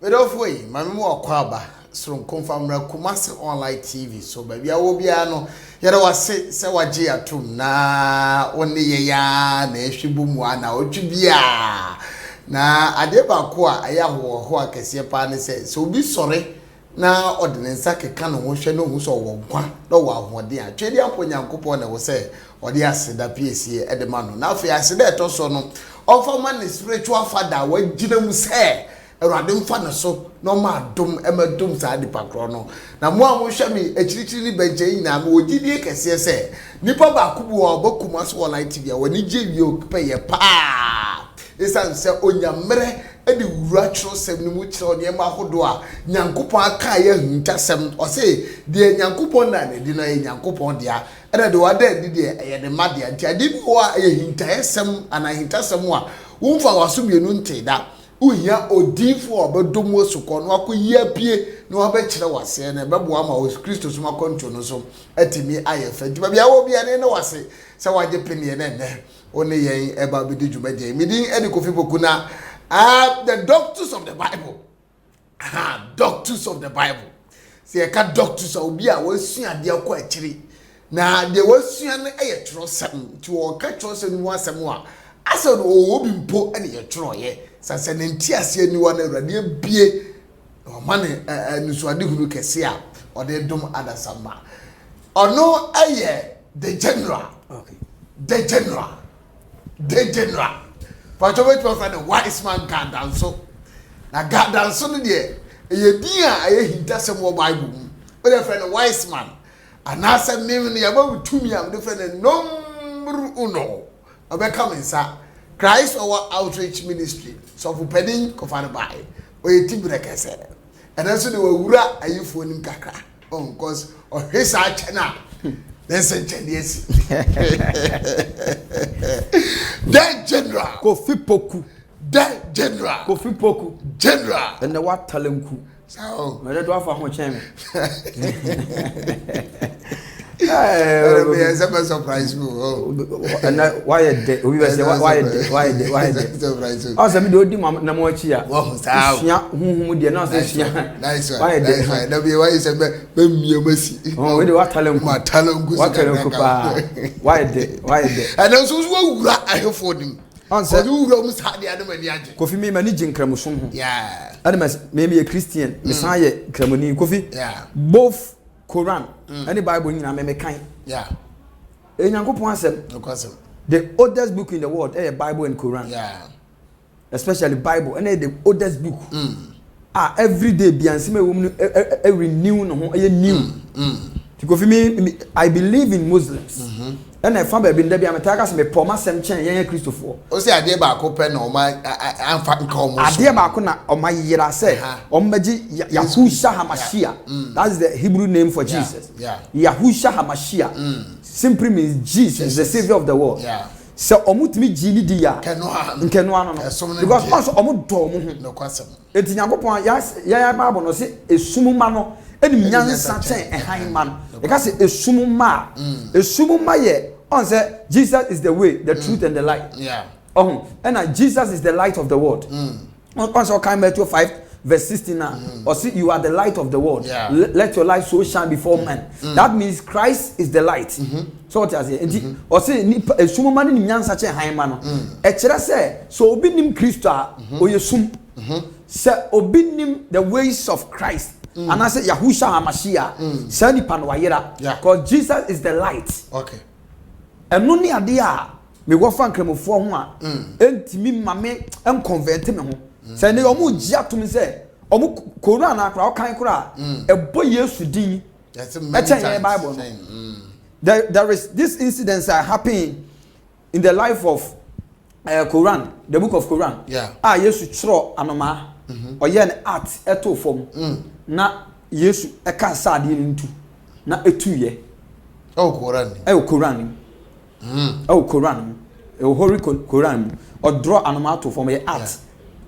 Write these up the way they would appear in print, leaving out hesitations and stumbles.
Medofwe, mami mo akwaba sron confirmra Kumasi online TV so baby awo bia no yere wase se waje atum na woni ye ya na ehwebu mu ana otwibia na ade ba ko a aya ho akese pa ne se obi sore na ordinance keka no hwe no hu so wo kwa na wo ahode a twedi amponyankopɔ na wo se ode aseda PSA edema no na afi aseda etoso no offer man spiritual father wagina mu se Erade mfa na so no ma dom emadom sa de pakro no na mo a mo hwe me akirichiri ni benje nyina ma ogidie kese se nipa ba kubu wa obakuma so online TV a wani je wie okpeye pa esan se onyamre edi wura chro sem ni mu chiro ne ma hodo a nyankopon aka ya huntasem o se de nyankopon na ne di na nyankopon dia ena de wada di de ye de madia nti adi bi wa ye hintasem ana hintasem a wumfa waso mienu nteda Uya odifo obedomo sukọ no akoyia pie no abekire wase na beboa ma o Kristo suma konto no so atimi ayefa diba bia wo bia ne wase se waje penie ne ne one yen eba bidi dwumade midin edi Kofi Poku na the doctors of the Bible doctors of the Bible se ka doctors obi a wasua de akọ akiri na de wasua ne trosem ti wo ka trosem mu asem a asa no obi mpo ene ye troye sase ne ntiase ni wa na Awurade bie o mane nusuade hunu kese a ode dom adasama ono aye the general okay the general pachowe to fa the wise man God and so na God and so no de ye din a aye hintasem wo Bible mu o de friend wise man anasa mimi ya ba tumi am de friend number 1 obeka mensa Christ our outreach ministry so for pending kofane bai o yeti brekese and also the wura ayifo nim kakra on cause o hisa chana there's a chance the general Kofi Poku the general Kofi Poku general and the what talenku so me do afa ho chen me surprise me and why we were say why surprise I say me do di na mo achi a sua huhum de na say sua nice why na be why say be miamasi oh we dey what talenku pa why and also so wura ahefo nim on say wura mu sade ade mani age Kofi me mani jinkramuso ho yeah and me a Christian me san ye kramoni Kofi yeah both Quran and the Bible nyina me kan yeah enyankopon asem the oldest book in the world Bible and Quran yeah especially Bible and the oldest book every day biansime wo renew no ho new Kofi me I believe in Muslims and I found be nda bia metaka se me poma sem chen yen Christopher o se ade ba ko pe na o ma anfa nka o mo ade ba ko na o ma yira se o maji Yahusha Hamashia that's the Hebrew name for Jesus Yahusha Hamashia simply means Jesus the savior of the world so omutimi jini di ya nkeno ano no because also omudo mo ho no kwasem etinyakopon ya Bible no se esumuma no enim nyansa chen ehan man e ka se esumuma esumuma ye on say Jesus is the way the truth and the light and Jesus is the light of the world on so kind Matthew 5 verse 16 now or see you are the light of the world let your light so shine before men that means Christ is the light so what you say or see esumuma ni nyansa chen ehan man no e kire say so obi nim Kristo a oyesum say obi nim the ways of Christ and I say Yahusha HaMashiach sani panwayera because Jesus is the light okay and no ni ade a me wo fa nkramofo ho a entimi mame en convert me ho say ne omu gia to me say omu Quran na kra o kan kra ebo Yesu din that's a Bible there is this incidents are happening in the life of Quran the book of Quran Yesu chro anoma oye ne art eto fom na Yesu eka sade ni ntu na etuye Quran Quran Holy Quran odro anoma to fom ye art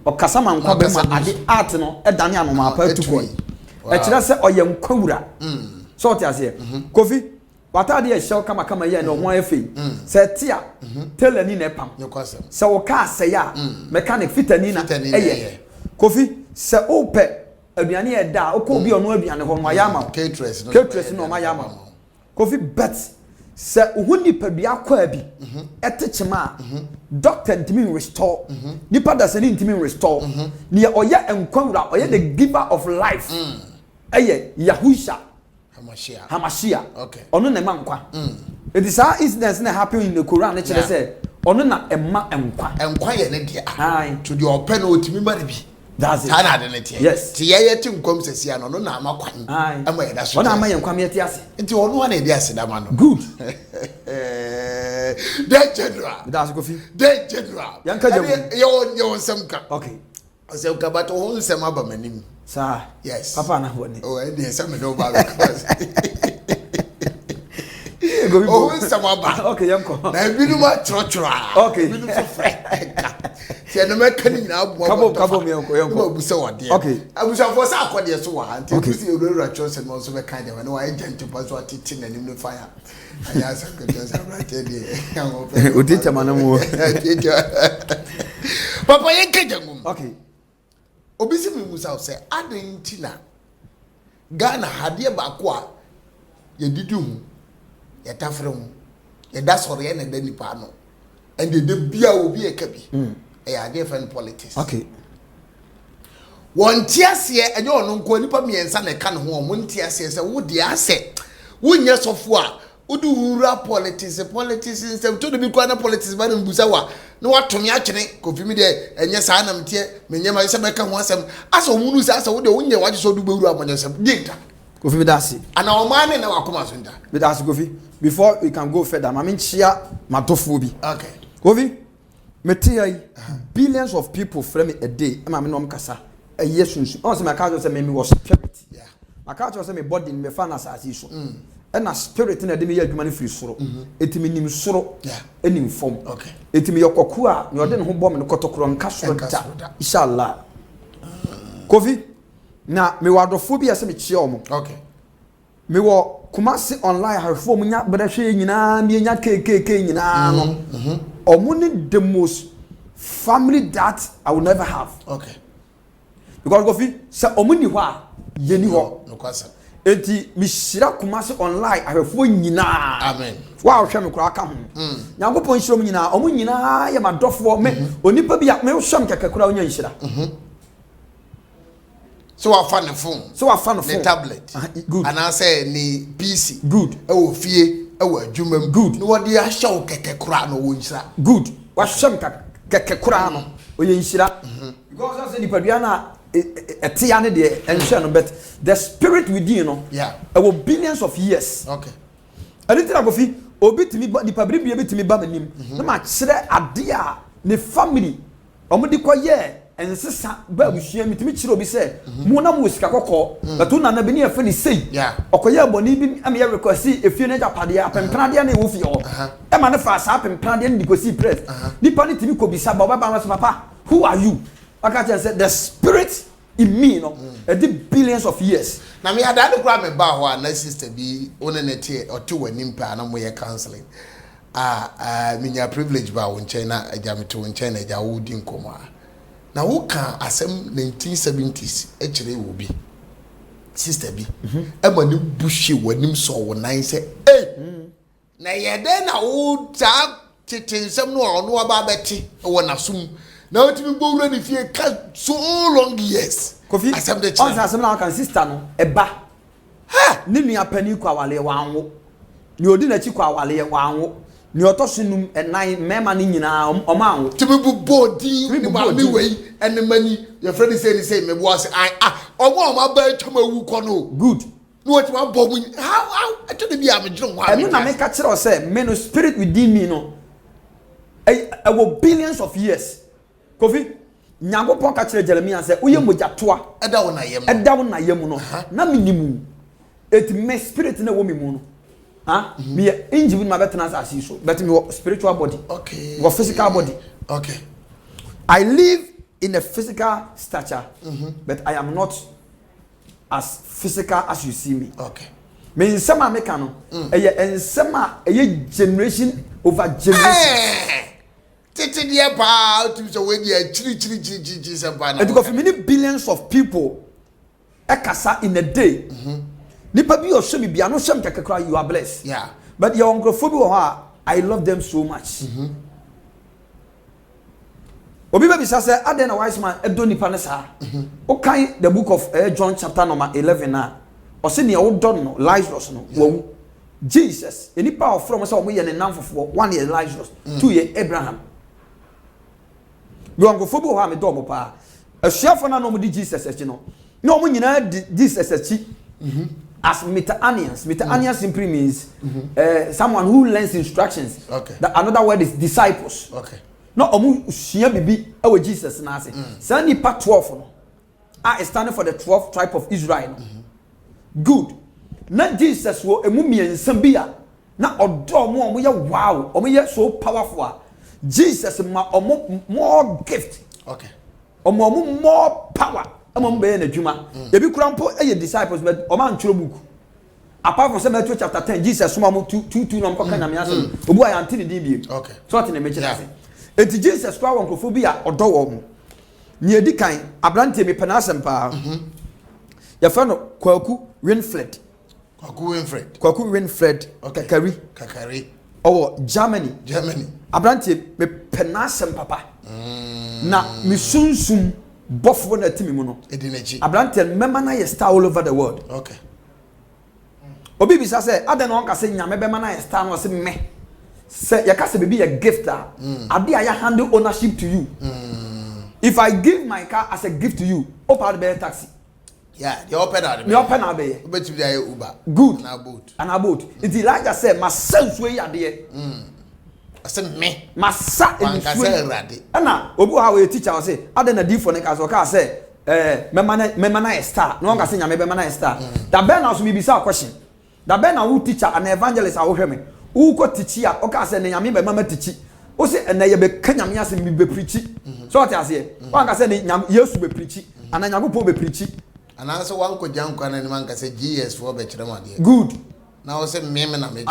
o kasama nkwa be ma ade art no edane anoma pa etuko e kire se oye nkwawura so what you say Kofi watade ye shell kama ye no ho afi se tia telani na pam se wo ka se ya mechanic fitani na eye Kofi se ope aduane e da o ko bi ono aduane ho no ya ma caterers no ma ya ma Kofi bet se uhuni padua kwa bi etechema doctor ntimi restore nipa da se ntimi restore ne oya enkwawura oya the giver of life eye Yahusha Hamashia okay ono na mankwa it is our incidents na happen in the Quran chere say ono na emma enkwa ye ne dia to the open otimi ma bi that's it sana de ne tie yes ti ye ti nkom sesia no na amakwan ama ye da so ono ama ye nkwam ye ti ase nti ono na e dia seda ma no good de general that's Kofi de general yanka jamu yo semka okay semka but ho nsem aba manim sir yes papa na boni oh e dey sem no ba because oh nsem aba okay yanko na binu ma chrochra okay binu so freka ti na me kan nyina abu kabo me yanko ma bu se wode okay abusa for sa akode so wa anti bu se ewura chose no so be kan de no wa agent pass wa titi na nim no fire aya sa ko just right there odita manamu papa yenka jangum okay obisi mi musa say adentina Ghana hade ba ko a ye didi hu ye tafre hu ye da sore ye na da nipa no and the bia obi e ka bi e ya different politics okay won tiase enye ono nko nipa miensa na ka ne ho mo ntiase se wo de ase wonye sofo a udu wura politics nsem to de bi kwa na politics ba na mbusa wa na watomi akene Kofi mi de enye saa na mtie menye ma se beka ho asem asa omunu sa asa wo de wonye waje so du bewura amanyesem data Kofi medasi ana o man na wakoma so nda medasi Kofi before we can go further mama nchia matofo bi okay Kofi metia billions of people frame a day am me no mkasa yesunsu on se my culture say me was spirit yeah my culture say me body me fa na asase so na spirit na de me adwuma ne firi soro etimi nim soro enim fom okay etimi yokoku a ne ode ne ho bom ne kotokoro nka soro da inshallah Kofi na me wadofo bi ase me chie omo okay me wo Kumasi online harfo mu nya bedahwe nyina me nya kekeke nyina no omo ne the most family that I will never have okay because Kofi se omo ni ho a ye ni ho no kwasa enti mishira Kumasi online harfo nyina amen wa hwe me kura ka ho nyankopon hiro mu nyina omo nyina ye madofo me onipa bi a me hwam kakakura onya nhira so I found the phone the tablet good and I say ni PC good e wo fie e wo adwuma good no wode a hyew kekekura no wo nhira good wa hwam kekekura no oye nhira because I say ni padua na etia ne de enhwe no but the spirit within no yeah e wo billions of years okay anything Kofi obi timi ni pabri bi timi ba manim na ma kire ade a ne family omudi koye ensesa ba buhia mitimi kire obi se mu na mu sika kokko batu na na bi ne afa ni sei okoye boni bi am ye request efie na japade apempena de na e wo fie ho e ma ne fa sa apempena de ni kosi press nipa ni timi ko bisa ba ba ma papa who are you akacha say the spirit in me no the billions of years na me ada de kura me ba ho na sister bi one na tie oto wanim pa na mo ye counseling minya privilege ba wo nchen na aja meto wo nchen na aja wo di nkomo na wo kan asem 1970s e kire wo bi sister bi e ma ni bushi wanim so wo nan se na ye de na wo ta titensem no ono aba beti wo na sum na otimi bowura ni fie ka so long years Kofi asem de on asem na kan sister no eba ha ni nua pani kwa wale wanwo ni odi na chi kwa wale wanwo ni otosunum enan mema ni nyina omanwo timi bu body ni ma mi wei ene mani your friend say me bo say omo ba twama wu ko no good no what ma bo mu how to be am drum wa enu na me ka kire o say me no spirit within me no I will billions of years Kofi Nyagopon ka kire Jeremiah say uye mogatoa eda wo na yem no na minimu it me spirit na wo me mu no me inji with my better as so but me spiritual body okay your physical body okay I live in a physical stature but I am not as physical as you see me okay me nsema me kan no eye nsema eye generation over generation tete dia pa to so we dia chiri sempa na. And because many billions of people ekasa in a day. Nipa bi o show me bia no shem kekekra you are blessed. Yeah. But your uncle I love them so much. Obi baby say aden a wise man edo nipa ne sa. Okay, the book of John chapter number 11 na. O se ne o don no Lazarus no wo. Jesus, nipa of from say o ye ne namfofo, one year Lazarus, 2 year Abraham. Your uncle fobi ho me do mo pa. Asuafo na no mo di Jesus echi no. No mo nyina di Jesus echi. As metaanians. Metaanians simply means someone who learns instructions. Okay. Another word is disciples. Okay. No, shia bibi awe Jesus na ase. Sa nipa 12 no. Is standing for the 12th tribe of Israel. Good. Na Jesus wo emu miensam bia na odo mo ye wow. Omo ye so powerful. Jesus ma omo more gift. Okay. Omo more power. Omo be na dwuma. Ebi kura mpo eye disciples but omo antworo book. Apart from Matthew chapter 10, Jesus suma mo 2 no mko kana me asem. Obu ayi antini din bi. Okay. So what na me kira say. Enti Jesus kwa wonkofo bi a odo wo mo. Ni edi kan abrante me pena asem pa. Ya fa no Kwaku Winfred. Kwaku Winfred. Okay. Kakari. Owo Germany. Abrante me pena asem papa. Na me sunsum bofo na timi mu no. Edinechi. Abrante memma na ye star all over the world. Okay. Obi bisa say ade no nka say nyame be ma na ye star no say me. Say ya ka say be a gift ade I handle ownership to you. If I give my car as a gift to you, open the taxi. Yeah, the open out. Me open na be. Bet be Uber. Good. And a boat. It Elijah say my sense way ade. I say me. Masa ensuwe rade. Na obu ha we teacher say ade na di for ne ka so ka say mema na star. No nka say nyame be na star. Da be na so me bisa question. Da be na who teacher and evangelist a wo hwe me. Who ko teach ya o ka say ne nyame be mama teach. O say na ye be kanyame ase me be preach. So what you say? One ka say ne nyame Yesu be preach. Ana nyagopo be preach. And also one ko janko na ni man ka say GS for be kire ma de. Good. Now say me na me.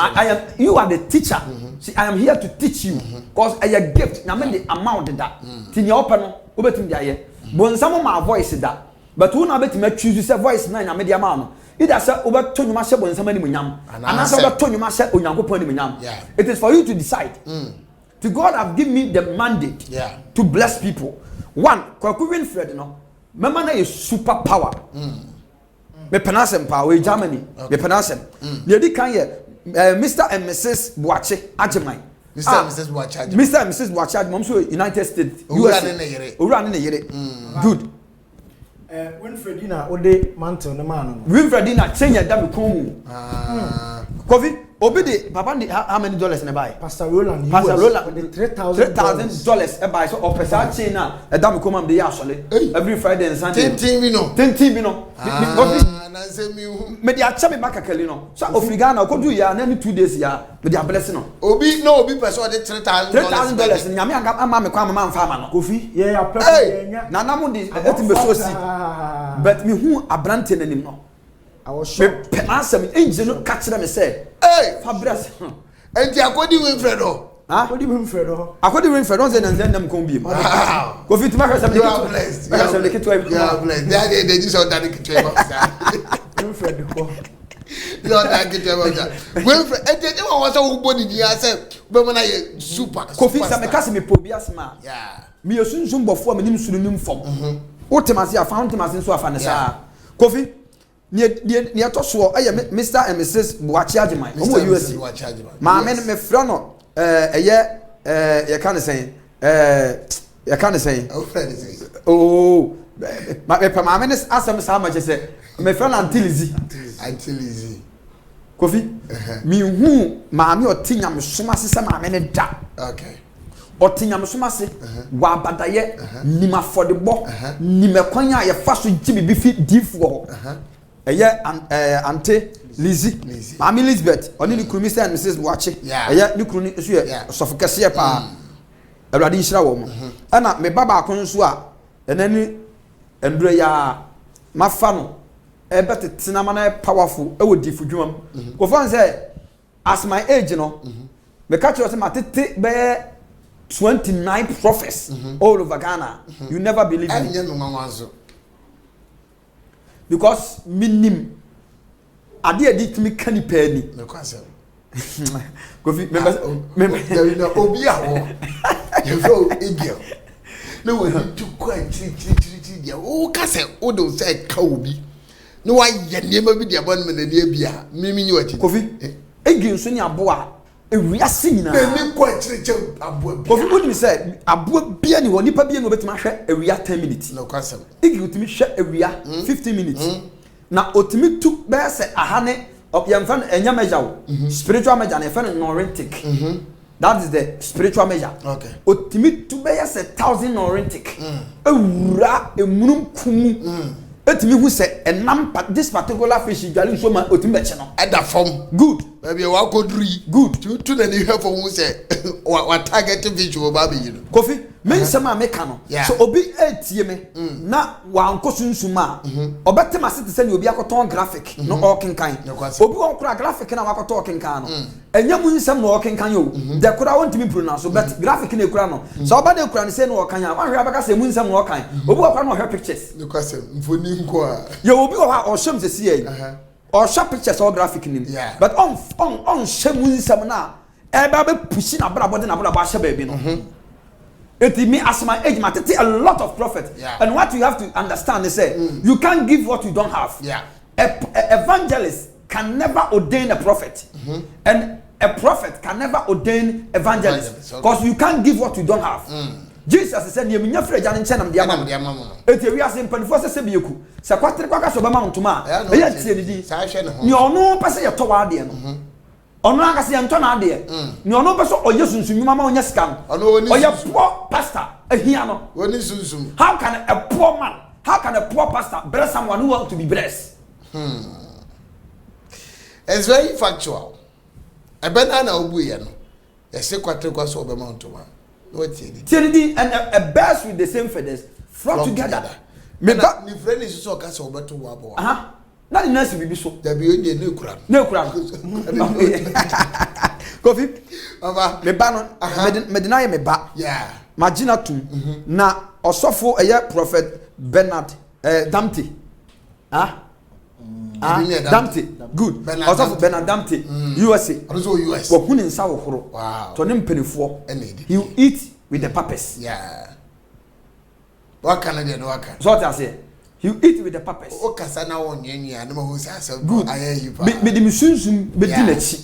You are the teacher. See, I am here to teach you because I a gift. Na me the amount that. Ti nya open no, obetim dia ye. Bon some my voice that. But who na betim choose say voice na me the amount no. Either say obeto nyuma hye bon some ni munyam. And say obeto nyuma hye onyankopon ni munyam. It is for you to decide. To God have given me the mandate to bless people. One, Kwaku Winfred no. Mema na is super power. Me penasem pa we Germany. Me penasem. Ne di kan ye Mr and Mrs Boache Ajimai. Mr and Mrs Boache Ajimai. Mr and Mrs Boache Ajimai so United States. US. Owura ne yere. Good. Winfredina ode mantle na man no. Winfredina change da be kon. Kofi obi de papa de how many dollars na buy? Pastor Roland with $3,000 e buy so opesa chain na e da me kom am de ya sole every Friday and Sunday. Tintin bi no. Kofi na say me de acha me bakakali no. So Afrigana ko do ya na 2 days ya me de bless no. Obi person de $3,000. Nyame ama me kwa mama mfa ma no. Kofi yeah appreciate na na mo de etim be so si. But me hu abrante nanim no. I was sure. Me answer angel no catch them say, "Hey, Fabrice." Enti akodi Winfred o. Ah, akodi Winfred o. Akodi Winfred don say na dem kon bi. Go fit ma say you are blessed. You are blessed. They just on that kitchen. Winfred ko. You are that kitchen. Winfred, enti e won say wo body di say be mo na ye super. Go fit say me case me po bi asma. Yeah. Me yosunsun bofo me nim sunu nim fom. Wo temase a found temase so afa ne sa. Kofi ni atoso Mr and Mrs Boache Ajimai omo US ma me frɛ no ye kan say oh ma me asem sa ma say me frɛ no Antilizi Kofi mi hu ma me otinyam soma se ma me ne da okay otinyam soma se wa badaye ni ma fodebo ni me kwanya ye fa so gibibi fi difo Ante Lizzie. Mami Elizabeth. Oni ni kuru Mr and Mrs Boache. Ni kuru ni so ye sofokese pa. Awurade nhira wo mo. Ana me baba akon so a enani endure ya mafa no e betete ma na powerful e wo difu dwuma. Ko fan say as my age no me catch you say matete be 29 prophets all over Ghana. You never believe me. Because minimum ade edit me can penny. No question. Kofi, remember there is no obi awo. You know igel. No one to quite tri dia. O ka se o do say ka obi. No wa ye niam bi dia bon me na dia bia. Mimi ni wati. Kofi, igel so ni aboa ewiase nyina. Na mi quite tri aboa. Kofi woni say aboa bia ni woni pa bia no betima hwe ewia 10 minutes. No question. Igel utimi hwe ewia 15 minutes. Na otimi tu be se ahane yamfan enya measure spiritual measure na yamfan neurotic. That is the spiritual measure. Okay. Otimi tu be yes 1000 neurotic. Ewura emunum kumu. Etimi hu se enam this particular fish dwale so ma otimi be che no. Eda form. Good. Baby wa koduri. Good. Tu na ni hwe for hu se wa target fish wo ba be you. Kofi, me nsema me ka no. So obi etie me na wa nkosunsuma. Obetema sete se ni obi akoton graphic no okenkan. Obi won kura graphic na wakoton okenkan no. Enya mu nsem no okenkan yo. De kura won timi pronounce but graphic na ekura no. So oba de kura ne se no okan ya. Wan hwe abaka se mu nsem no okan. Obi okura no hwe pictures. No kwase mfoni nko a. Yo obi o ha o hyem se sie. Or shop pictures or graphic nim. But on hyem mu nsem na e ba be pushi na bra body na bra ba hye ba bi no. It me as my age, a lot of prophets. And what you have to understand is that you can't give what you don't have. A evangelist can never ordain a prophet. And a prophet can never ordain evangelist. Because you can't give what you don't have. Jesus said, "You mean afraid Jan Chenam Diamond." It we are saying, "Penny for Sebiku." Saquatre Quacas of a mountain. You know, pass your toward the end. Onanga si antona de ni ono beso oye sunsun mama onya scam oye poor pastor ehia no woni sunsun. How can a poor man, how can a poor pastor bless someone who wants to be blessed? It's very factual. E bena na obuye no e se kwatre kwaso obe mountoma no tiedi and a birds with the same feathers flock together. Me ba ni friend is so ka so obeto wo abo. Na the nurse bibi so da bi onye na ekura Kofi aba me ba no me deny me ba magina tum na osofo eye prophet Bernard Damte Damte good osofo Bernard Damte USA wo huni nsa wo horo to ne mpenefo he will eat with the purpose what can I do waka so what I say you eat with the purpose. O kasa na won yenua na mo say asa good ayeyi pa. Be di misunsun be di nachi.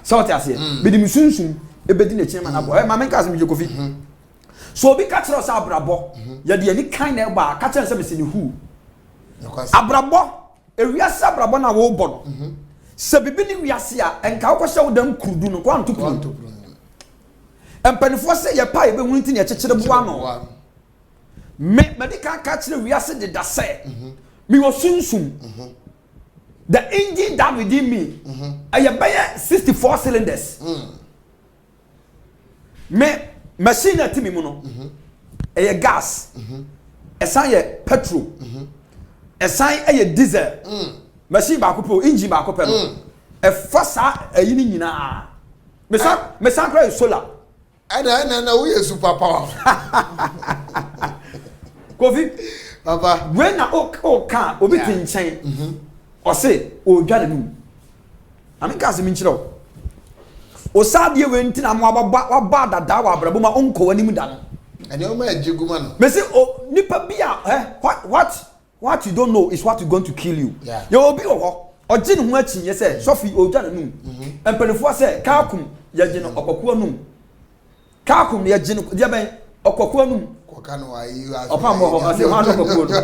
So what I say? Be di misunsun e be di nachi ma na bo. Ma men ka se me Kofi. So obi ka kire o sa abrabo. Ya de ani kan na ba ka kire se me se ni hu. Abrabo e wiase abrabo na wo bo no. Se bibi ni wiase a enka wo hye wo dam kurudu no ko anto kurudu. Empanifo se ye pa e be hunti ne chekere bo ano. Medical catch we are said that say me was soon. The engine that within me I buy 64 cylinders. Me machine at me mono a gas a sign petrol a sign a diesel machine back up engine back up a first a yinina me sank solar and we are super powerful. Kofi Papa when na o kan obi tinchen o say o dwa nanu amika se mi nchiro o sadie we ntina mo ababa dada wa abrabo ma onko wani mu da no and you ma jiguma no me say o nipa bia what you don't know is what is going to kill you you obi ho oje ne ho achi ye say sofi o dwa nanu empenefo say kakum ye je no okwaku anum kakum ye je no dia ben okwaku anum kokano wa yi opa mo ho say wa no okwaku no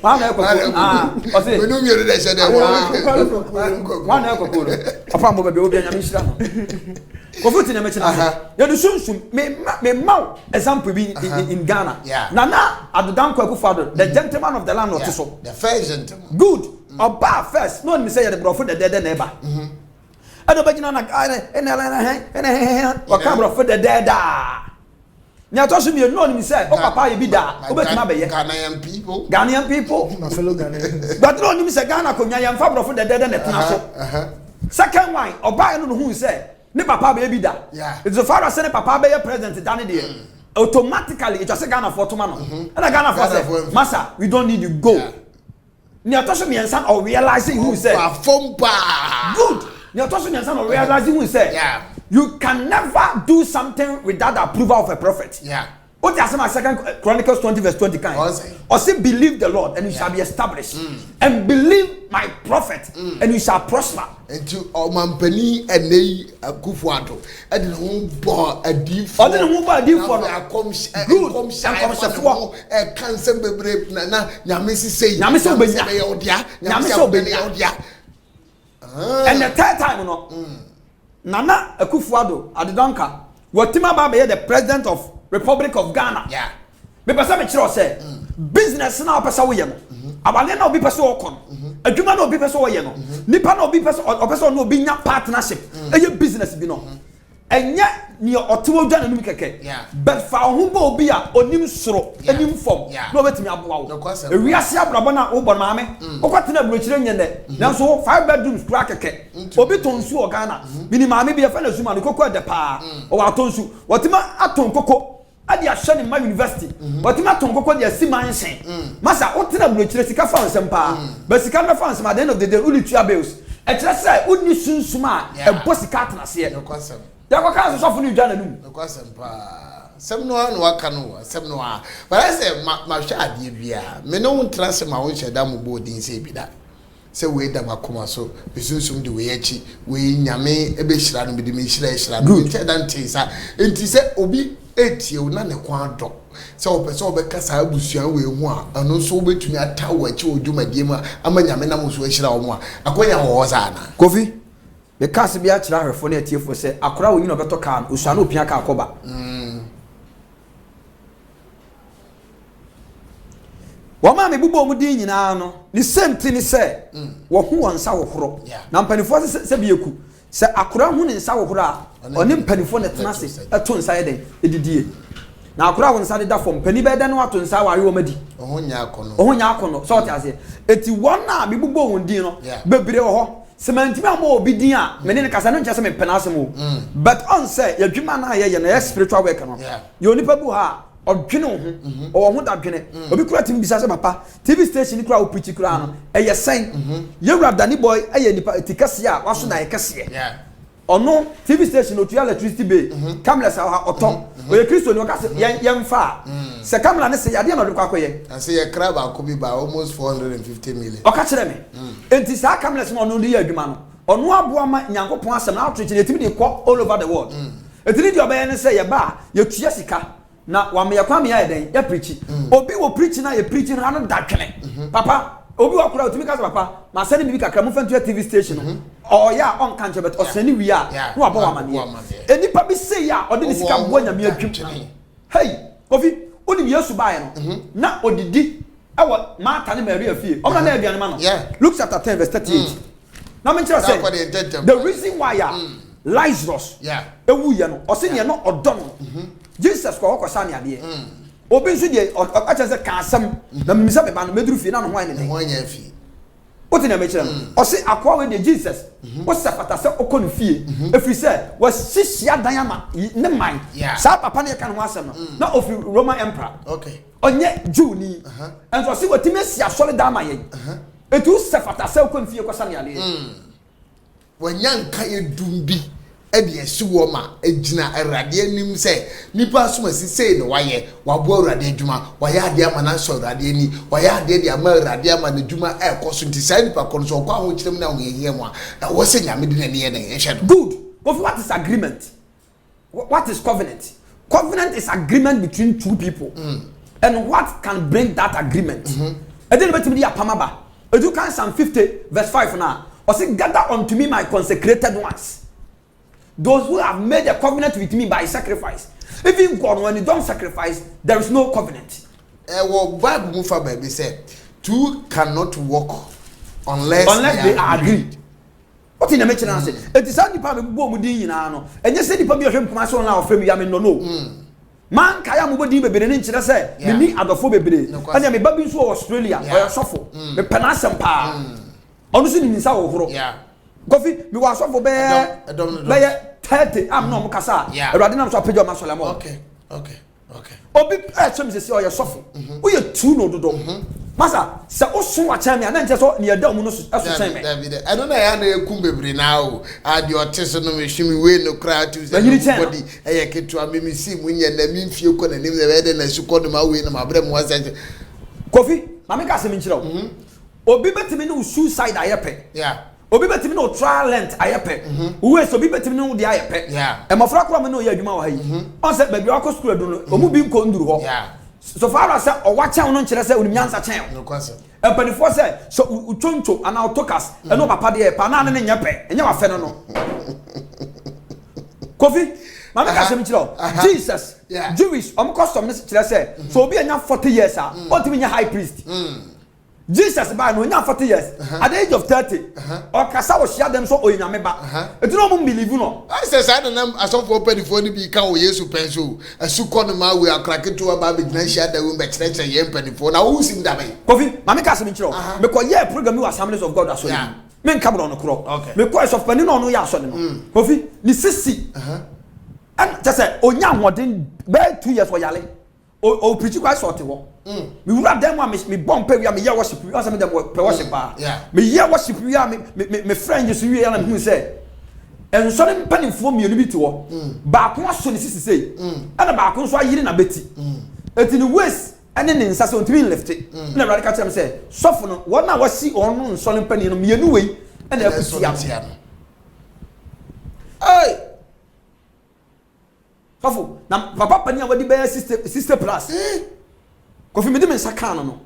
wa na okwaku o say we no mi re de se de wa na okwaku no opa mo be obi anya mi shira no kofuti na mechina ya do sunsun me mau example be in Ghana na adodan kwaku fado the gentleman of the land of so the first gentleman good oba first no me say ya the brofo the dead na eba ado bagina na waka brofo the dead nya to so me no me say o papa ye bi da obetima be ye Ghanaian people my fellow Ghanaians but no me say Ghana ko nya ya mfa brofo the dead na tena so second one oba no hu say ne papa be bi da it's so far as ne papa be president dan de automatically it was Ghana for tomorrow and Ghana for say massa we don't need you go ni atoso me ensan or realizing who say good ni atoso me ensan or realizing who say you can never do something without the approval of a prophet. What is my 2 Chronicles 20 verse 20 kind? Or say believe the Lord and you shall be established, and believe my prophet and you shall prosper. And to Omampani and they Kufuato and the home a deep for the home a deep for good and cancer be brave Nana Yamisi say Yamiso and the third time no Nana Akufuado at the Donka Watima Baba the president of Republic of Ghana. Me pesa me chiro say business na opesa wo ye no. Abale na obi pesa wo kon. Adwuma na obi pesa wo ye no. Nipa na obi pesa opesa no obi nya partnership. Eye business bi no. Enye ni otewo dwa na num keke. But fa ho ba obi a onim soro, enim fom. Na obetimi aboa wo. Ewiase abrabo na wo bon maame. Okotena burochire nye ne. Nanso 5 bedrooms kura keke. Obi tonsu o Ghana. Bini maame bi e fa na suma no kokko de pa. O wa tonsu. Wotima aton kokko adi ahye ma university otima tonkoko de asiman sen masa otena bulochire sika fa nsem pa ba sika na fa nsem at the end of the day uli tua bills e kire say uni sunsuma e bosika atnase ye ya kwa kan so fo ni dwa na num e kwasem pa sem no an waka no sem no a but I say ma hwe ade bia me no ntrase ma won hye da mo bodin se bi da se we da makoma so besunsum de we achi we nyame e be hira no be de me hira no ntia da ntisa enti se obi etie na ne kwa do se opese obekasa abusua we hu a ano so obetumi atawo achi odwumadie mu amanyame na mo so ahira wo mu a akonya wo za na Kofi be cast bi a kira hwefo na etiefo se akora wo nyina obeto kan usua na opia ka akoba Wama me bubo mu din nyina no ni senti ni se wo hu wonsa wo horo na mpanifo se bieku se akora hu ni nsa wo horo a oni mpanifo ne tena se eto nsa ye den edidie na akora wo nsa de da fom pani be de no ato nsa wa awe wo madi ohonya akono so oti ase eti wona me bubo won din no bebire wo ho semanti ma mo obi din a me ne kasa no nche se me penase mo but on say yadwuma na ye na spiritual work no ye onipa bu ha odwene ho o ho da dwene obi kura tim bisa se papa TV station kura o preach kura no eye sen yewura dani boy eye nipa tikase a waso na ekase ono TV station otu electricity bay camera sa ha oton oye Kristo ni wakase yemfa se camera ne se yade na do kwakoye ase ye crab akobi ba almost 450 million o ka kire me enti sa camera se ono ndi adwuma no ono aboa ma nyankopon asem na outreach ne timi de ko all over the world etini di obaye ne se ye ba ye tuya sika na wa me yakwa me ya den ya preach obi wo preach na ye preach na no datwene papa obi wa kura otimi kasa papa ma send me bi kakra mo fantu TV station oh ya on kanche but oseni wi a no abo wa mane enipa bi say ya odi ni sika bo nyame adwum hey Kofi oni Yesu bae no na odidi ewo Martha ne Maria fie o ka na aduane ma no Luke chapter 10 verse 38 na me kira say the reason why Lazarus ewu ye no oseni no odo no Jesus ko okosa ne ade obi nso de a chance ka asem na mmisa be ba no meduru fie na no hwan ne ho anya fie What in a mention? Or say, I call with Jesus. What's the fact? I say, Okon fee. If we say, was Sisia Diama, no mind. Sapa Pania can was not of Roman Emperor. Okay. On yet Juni. And so see what Timesia solid dama. It was Safata Selcon Fio Cosania. When young Kaya Dumbi. Edi esuwoma ejina erade anim se nipa asoma sise no waye wabo erade adwuma waye ade ama na so erade ani waye ade de ama erade ama na adwuma ekoso nti sai nipa kono so kwa ho kirem na wo yehie mu na wo se nyame de na ne ye na ehwe do good. What is agreement? What is covenant? Covenant is agreement between two people. And what can bring that agreement? And then betimi dia pamaba edu kan Psalm 50 verse 5 now or say gather unto me my consecrated ones, those who have made a covenant with me by sacrifice. Even God, when you don't sacrifice, there is no covenant. Well, Bible move for baby said, two cannot walk unless they are agreed. What in the mention answer? It is only part of Bomudi in Ano, and you said the public of Mason now from Yamin no. Man, Kaya Mubadi be in China say, you need other phobia, and I'm a baby to Australia, or a shuffle, the Panasam pa. Honestly, in South, yeah. Coffee, you are so for bear 10 30 am no mukasa Awurade nam so apagya ma solemo okay obi chem se o ye sofo o ye tu no dodo masa se o so wa chan me na nje so ne yada mu no so chan me I don't know ya na ekum bebre na o ade oteso no mehwimi we no kra tu se body eye ketu amemi si mu nye na mi mfie ko na nim na we de na su ko no ma we na ma bre mu wase Kofi mama ka se mi nchira obi betimi no suicide ayepe obi betimi no trial length ayepe we so obi betimi no de ayepe e mafra kura me no ye adwuma wa hayi on se baby akọ school do no omu bi nko nduru ho so far as o wa chen no nkyere se onim nyansa chen no kwase e panifo se so utoncho ana autocas e no papa de pa na ne nyepe enye wa fe no Kofi mama ka se mi nchira Jesus Jewish custom ne kyere se so obi anya 40 years o timi nya high priest Jesus ba no nya 40 years at the age of 30 or kasa wo shia dem so oyanyame ba etu no mo believe no I say say na asofo pedifo ni bi ka o Yesu penso asuko no ma we akraketo ba be gina shia da we be kire ye pedifo na wo sim da be Kofi mama ka se mi kiro me ko ye program we Assemblies of God aso me nka bro no kro me ko of pani no ya aso no Kofi ni sisi and just say onya hoden be 2 years for yale o preach quite sort wo me wura dem wa me bomb pe wi me ye worship wi asa me dem pe worship ba me ye worship wi me friend Jesus wi ya na me hu say enso ne mpanimfo mienu bi to ba ko aso ne sisi sei ana ba ko so ayire na beti eti ni waste ene ne nsa so ntimi lift na Awurade ka tell say sofo no wona wasi onu nso ne mpani no mienu wei ena akuti ya ai sofo na papa pani a wadi be sister plus Kofi me di me sakana no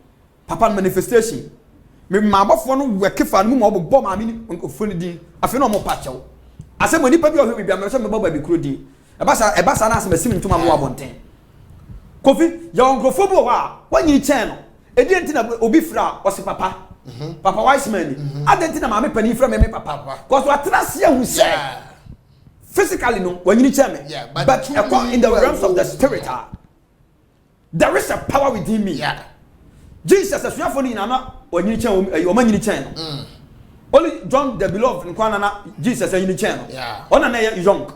papa manifestation me mabofo no wekefa no mu obbo ma me ni ofo ni din afi no mo pa chew ase mo ni pa bi o hwe bia me so me baba bi kuro din e ba sa na ase me sim ntuma mo abonten Kofi ya onkrofo bo wa wanyi chen no edi enti na obi fra o se papa papa wise man ni adenti na ma me pani fra me papa cause wa trase hu se physically no wanyi chen me but in the realms of the spirit there is a power within me. Jesus as you na na onyini chen o manyini chen no. Only John the beloved in kwana na Jesus anyini chen no. Ona na young.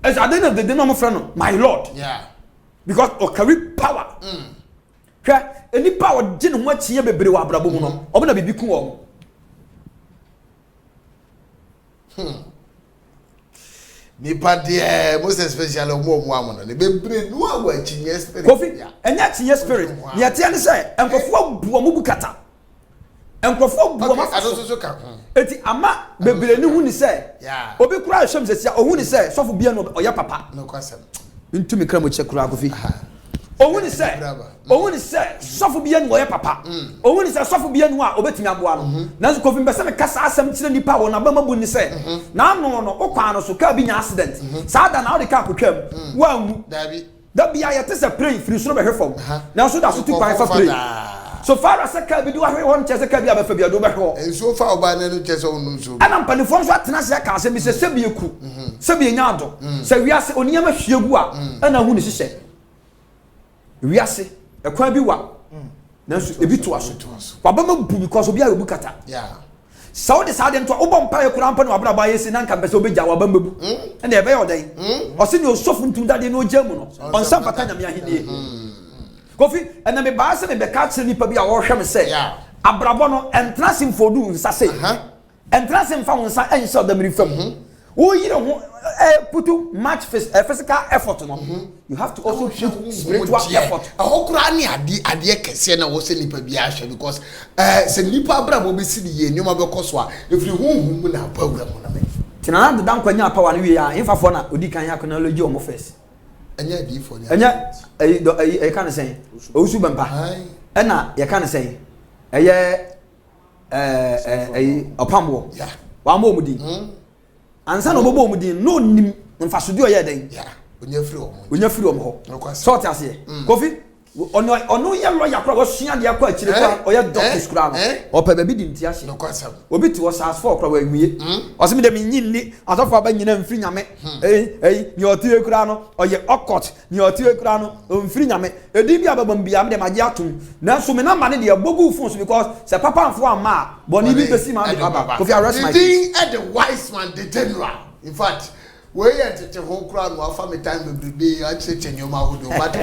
As at the end of the day no friend no my Lord. Because o carry power. Hwe any power gye no achie bebre wa abrabo mu no. Obo na bibi ku wo. Ni pa de most especially omo amono ne bebre no awa chinye spirit Kofi enya chinye spirit ne atia ne say enkofo bu omo bukata enkofo bu omo adoso ka eti ama bebre ni hu ni say obi kura hwem sesia ohu ni say sofo bia no oya papa no kwasem ntumi kra mo che kura Kofi ohu ni say sofo bia no oya papa ohu ni say sofo bia no a obetimi aboa no nanso Kofi mbese me kasa asem kire nipa wo na bama bu ni say na no okwa no so ka bi nya accident sa da na o de ka kotwam wa hu da bia ya tese pray free so be hwefom na so da so ti kwan fa pray so far as ka bi do ahwe won chese ka bi abafa bia do be hwo enso fa oba na no chese onu so ana mpanifo so atena se ka asem se se bi eku se bi nya ado se wiase oniyama hwiegu a ana hu ni hihye wiase ekwan bi wa nanso ebi to aso wabama bu because obi a obu kata Saudi Saudi nto obom pa e kura mpa no abra ba yesi na nka pese obegya wabama bu na ebe ya odan o se ni osofu ntundade no jamu no on sam pata nyame ahidie Kofi ena me ba se me be ka kire nipa bi a wo hwe me se abrabo no entrance mfodu nsase entrance mfa wonsa ense odamiri fam wo yire ho putu much physical effort no you have to also put spiritual effort ahokura ni ade kese na wo se nipa bi ahwe because se nipa abrabo be si ye nyoma be koso a efiri hunhum na apawura mo na me tinana de dan kwanya power na wie ya infafo na odi kan yakona logi o mo first enya di fo ni enya e kan say osu bampa ena ye kan say eye opambo wa mo mudi ansa no bobo mudin no nim mfasodi oye den onya firi omo ho sort ase Kofi ono ye lo yakra wo sua de akwa akire kwa oye doctor skura no opa ba bi di ntia hye obi ti wo sas for kwa wa nwie ose me de me nyinni asofo aba nyina mfiri nyame ni otie kura no oye okot ni otie kura no mfiri nyame edi bi ababam bia me de maje atum na so me na ma ne de bogu fun so because se papa amfo ama boni bi besi ma de baba Kofi arrest my thing at the wise man the general in fact we yet to whole crowd wa fa me time be I check your mouth do but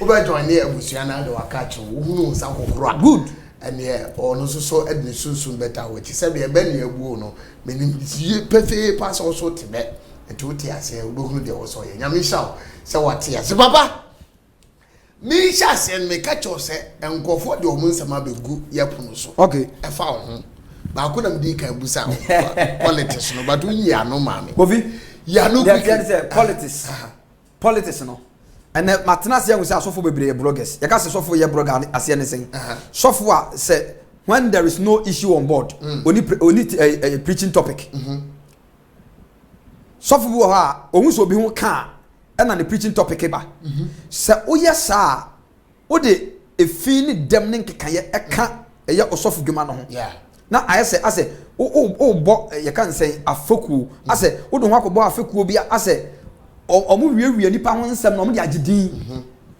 over join here abusuana de waka che wo hunu nsa kokoro good and yeah or no so edni sunsun better which say be na ebu no menim pefe pass also to be eto ti ase wo hunu de wo so ye nyame sha se wate ase papa mi sha se me ka cho se enkofo de omun nsama begu yepono so okay e fa wo ho ba ko na mdi kan busa politics no but we ya no mame Kofi ya no quick say politics no and matena se say asofo bebre bloggers ya ka se sofo ye blogger ase ne sen sofo a say when there is no issue on board only a preaching topic sofo wo ha ohun so bi ho ka e na the preaching topic ba se oye sa o de efi ni dem ne nkeka ye e ka e ye osofo dwuma no ho yeah na ase o bo ye kan say afeku ase o do ho akobọ afeku obi ase omo wiewie nipa ho nsem na omo de agedin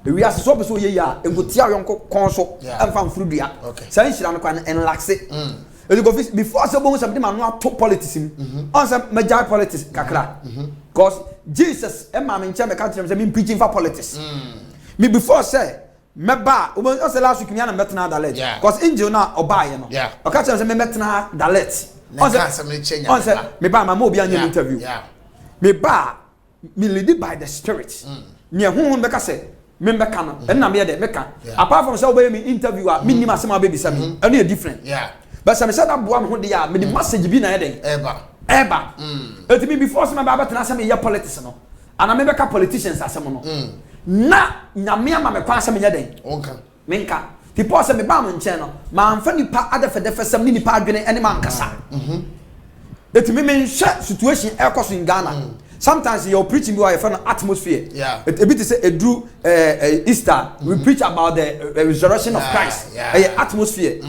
ewi ase so be so ye ya engotia yonko kon so emfa mfurudua say nhira no kwa enlaxe before say bo nsem de ma no ato politics on say major politics kakra because Jesus e ma me nche me ka tell me preaching for politics me before say meba o say last week me na metna dalet because angel na obaye no o ka tell me metna dalet on say me ba ma obi anya interview me ba me led by the spirit me honhom beka say me beka no and na me de meka apart from say obey me interview a me nima say ma baby say me and e different but say me say that boa me ho de ya me the message bi na e den eba it me before say me ba betena say me ya politics no and me beka politicians asem no na nyame ama me kwa say me ya den onka menka ti paul say me ba mo nche no ma amfa nipa adefedefe sam ni nipa adwene ene ma nkasa it me nhwe situation e koso in Ghana sometimes you're preaching by your atmosphere. Yeah. A bit to say Easter, we preach about the resurrection of Christ. Atmosphere.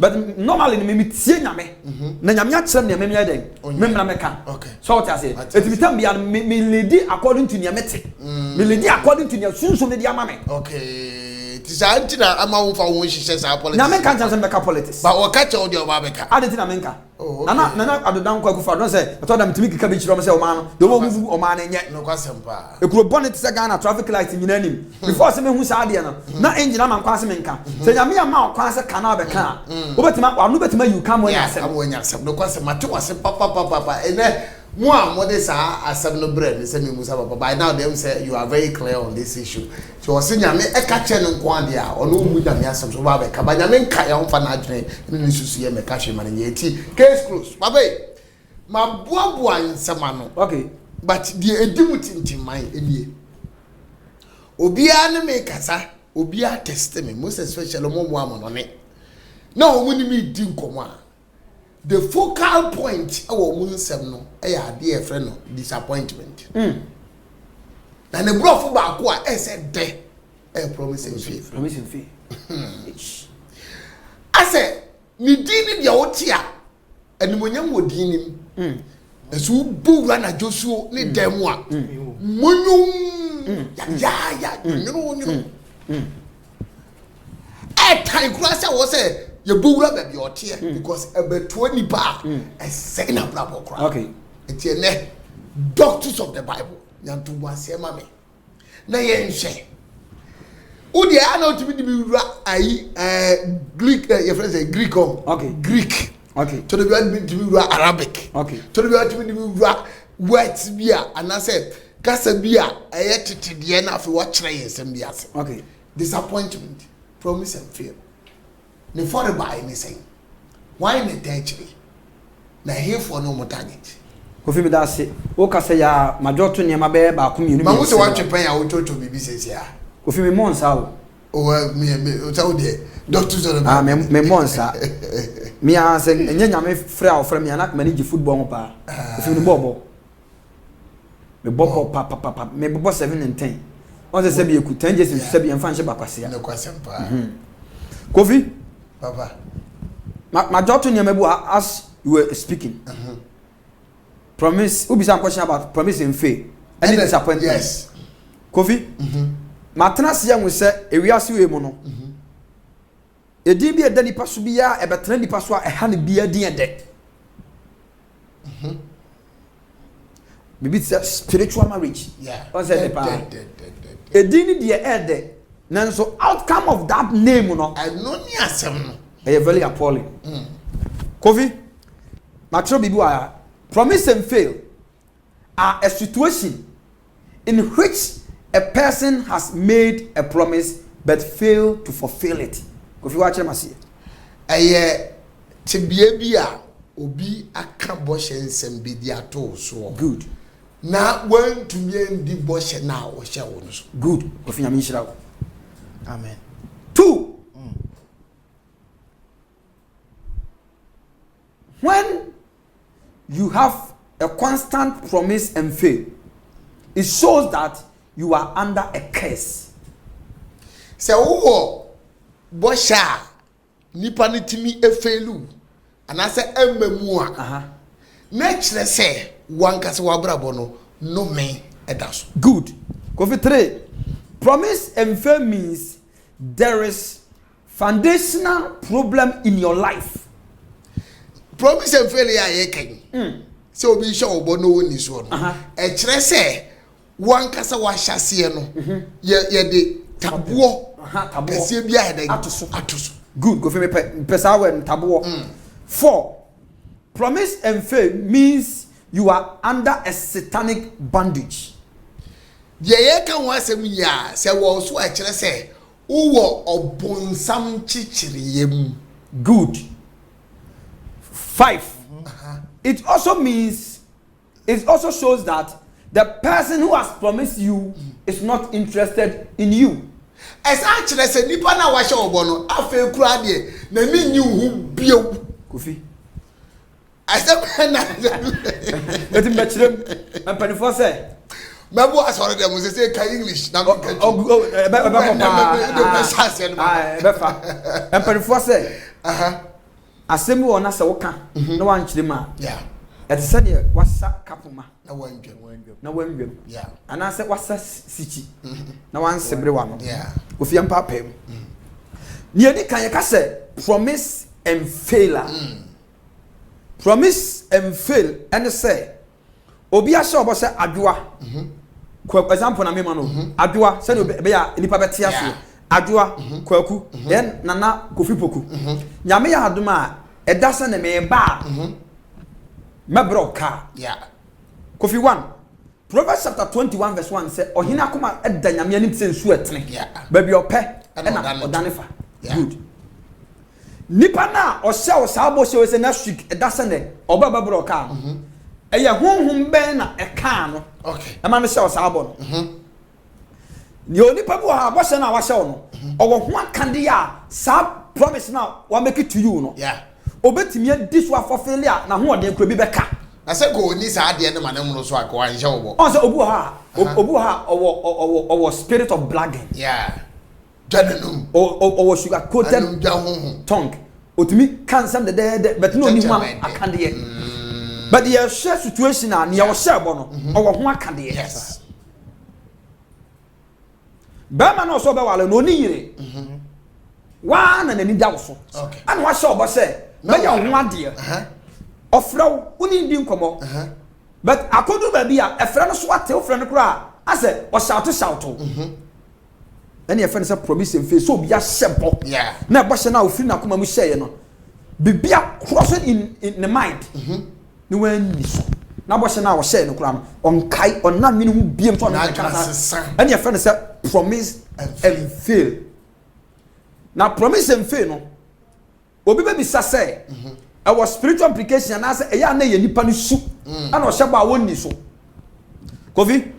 But normally me tie nyame. Na nyame akyerem ne me den. Me mra meka. Okay. So what I say? It be time bia me lady according to nyame te. Me lady according to nyame sunsun ne dia ma me. Okay. Tisantina ama wo fa wo hihye sa politics. Nyame kan chance meka politics. Ba wo ka che wo de oba beka. Ade tina menka. Nana adodan kwa kufa don say to dem timi kika be chiro say o ma no. Do wo mu o ma na nye. No kwasempa. Ekuro bonnet say Ghana traffic light nyina anim. Before say me hu sa ade no. Na engine am kwa say menka. Say nyame ama kwa say kana be ka. Obetima wa no betima you come when asem. Am when asem. No kwasem mate wase papa ene mo a mo de sa asem no bre me say me musa papa. By now them say you are very clear on this issue. So wase nyame e ka che no nko ade a ono mu nyame asem so ba be ka ba nyame nka ya mfa na adwene ni susu ye me ka hwe mane ye ti. Case closed. Baba ma boaboa nsema no. Okay. But the edimutintimai enie. Obia ne me kasa, obia test me, most especially mo mo ne. Na o ni me di nkomo a. The focal point e wo mu nsem no e ya de e frɛ no disappointment. Na ne brofo ba ko a e se de e promising fee. Ase ni di ni dia wotia animonyam wo di nim. Esu buura na Joshua ni demu a monyum ya nyuru time kura wo say ye buura ba bi ote because ebeto nipa e say na brabo kura okay enti ne doctors of the Bible nyantu wase ma me na ye nhwe udi a na otimi di wura ayi Greek your friend say Greek okay Greek. Okay. To the be to be Arabic. Okay. To the be to be words bia and I said kasa bia ayetete de na afi what kire yesem bia se. Okay. Disappointment, promise and fail. Ne for the buy anything. Why in the territory? Na here for no more target. Kofi me da se. O kasa ya majoto ne ma be ba ko mi. Ma wo se wa twepan ya wo toto bibi sesi a. Kofi me monsa o. O me o ta o de doctors on the me monsa. Me answer enye nyame frɛ a ofrɛ me anak manage football ho pa. Kofi me bobo. Me bobo pa me bobo 7 and 10. On se be ku 10 years se be emfa nche bakwase ya. Na kwasem pa. Kofi Papa. Ma joto ne mabu as you were speaking. Promise we be some question about promise and faith. Any disappointment. Yes. Kofi. Ma tena se ya se ewiase we mu no. Edin bi eda nipa so bia e betena nipa so a eha ne bia din ede. maybe it's a spiritual marriage. Yeah. What's that? A dini the ede. Now so outcome of that name, no. I know ni asem no. Very appalling. Kofi, natural bibu promise and fail are a situation in which a person has made a promise but failed to fulfill it. Kofi, watch them see. Aye, tibia bia obi aka boshe nsem bi di ato so. Good. Na wan tumie ndi boshe na o hye wo no so. Good. Kofi nyame shira. Amen. 2. When you have a constant promise and fail, it shows that you are under a curse. Se wo bosha nipa ne timi efelu anase emamu a na kire se wankase wabrabo no me edaso. Good. Kofi 3. Promise and fail means there is foundational problem in your life. Promise and fail ya ye kan. Se obi hye obo no woni so no. E kire se wankase wa hyase no. Ye de tabuo. Tabuo. Kase bia he dey atoso. Good. Kofi me pesa we tabuo. 4. Promise and fail means you are under a satanic bondage. Ye kan wa asem ya se wo so a kire se wo obonsam chichiriyem. Good. 5. It also shows that the person who has promised you is not interested in you. As actually say nipa na wa hye obo no afa kura de na ni nyi hu bio. Kofi. Asem na Etim bechirem ampanifo say Mabo asore dem say ka English na go ampanifo say asem wo na se wo ka na wan kire ma. Yeah. Et se de wasa kapuma Na wanjwem. na wanwem. Yeah. Ana se wasa sichi na wan sebre wa no. Yeah. Kofi ampa pem. Ni edi kan ye ka se promise and failure. Promise and fail and say obi a sure obo say adwoa. For example na me ma no adwoa say be ya nipa beti ase adwoa kwaku then nana Kofi Poku nyame ya adoma eda se na me ba mebro ka. Yeah. Kofi 1 Proverbs chapter 21 verse 1 say ohina akoma eda nyame anim se nsu etene ba bi ope na odanefa. Good. Nipa na o hye o sa bo hye o se next week eda se ne oba babro ka eye honhom ben na e ka no. Okay. E ma me hye o sa bo no. Ni onipa bo ha bo hye na wa hye o no owo ho akande ya sa promise na wa make it to you no. Yeah. Obetimi adi so afofele a na ho ode kro bi beka. Na se ko ni sa de ne manem no so akwa hye obo. On say obu ha owo spirit of blagging. Yeah. Janenum. Owo sugar coated tongue. Otimi cancer the dead but no ni one akande ye. But the share situation na near share bono owo ho akande ye. Yes. Bema no so be wale no ni yire. Wa na nani da wo so. Okay. An wa share obo say me ya ho ade. Ofraw uni ndi nkomo. But akodu ba bia efra no so ate ofra no kra ase o shout. Any friend say promise and faith so be a shebo. Yeah. Na bo na ofri na koma mu share no. Bibia crossing in the mind. No when ni so. Na bo na wo share no kra no. On kai on na mini hu biem to na kasa. Any friend say promise and fail. Now promise and fail no. Obi be bisa say our spiritual implication and say eya na ye nipa ni su. Ana o sheba woni so. Kofi.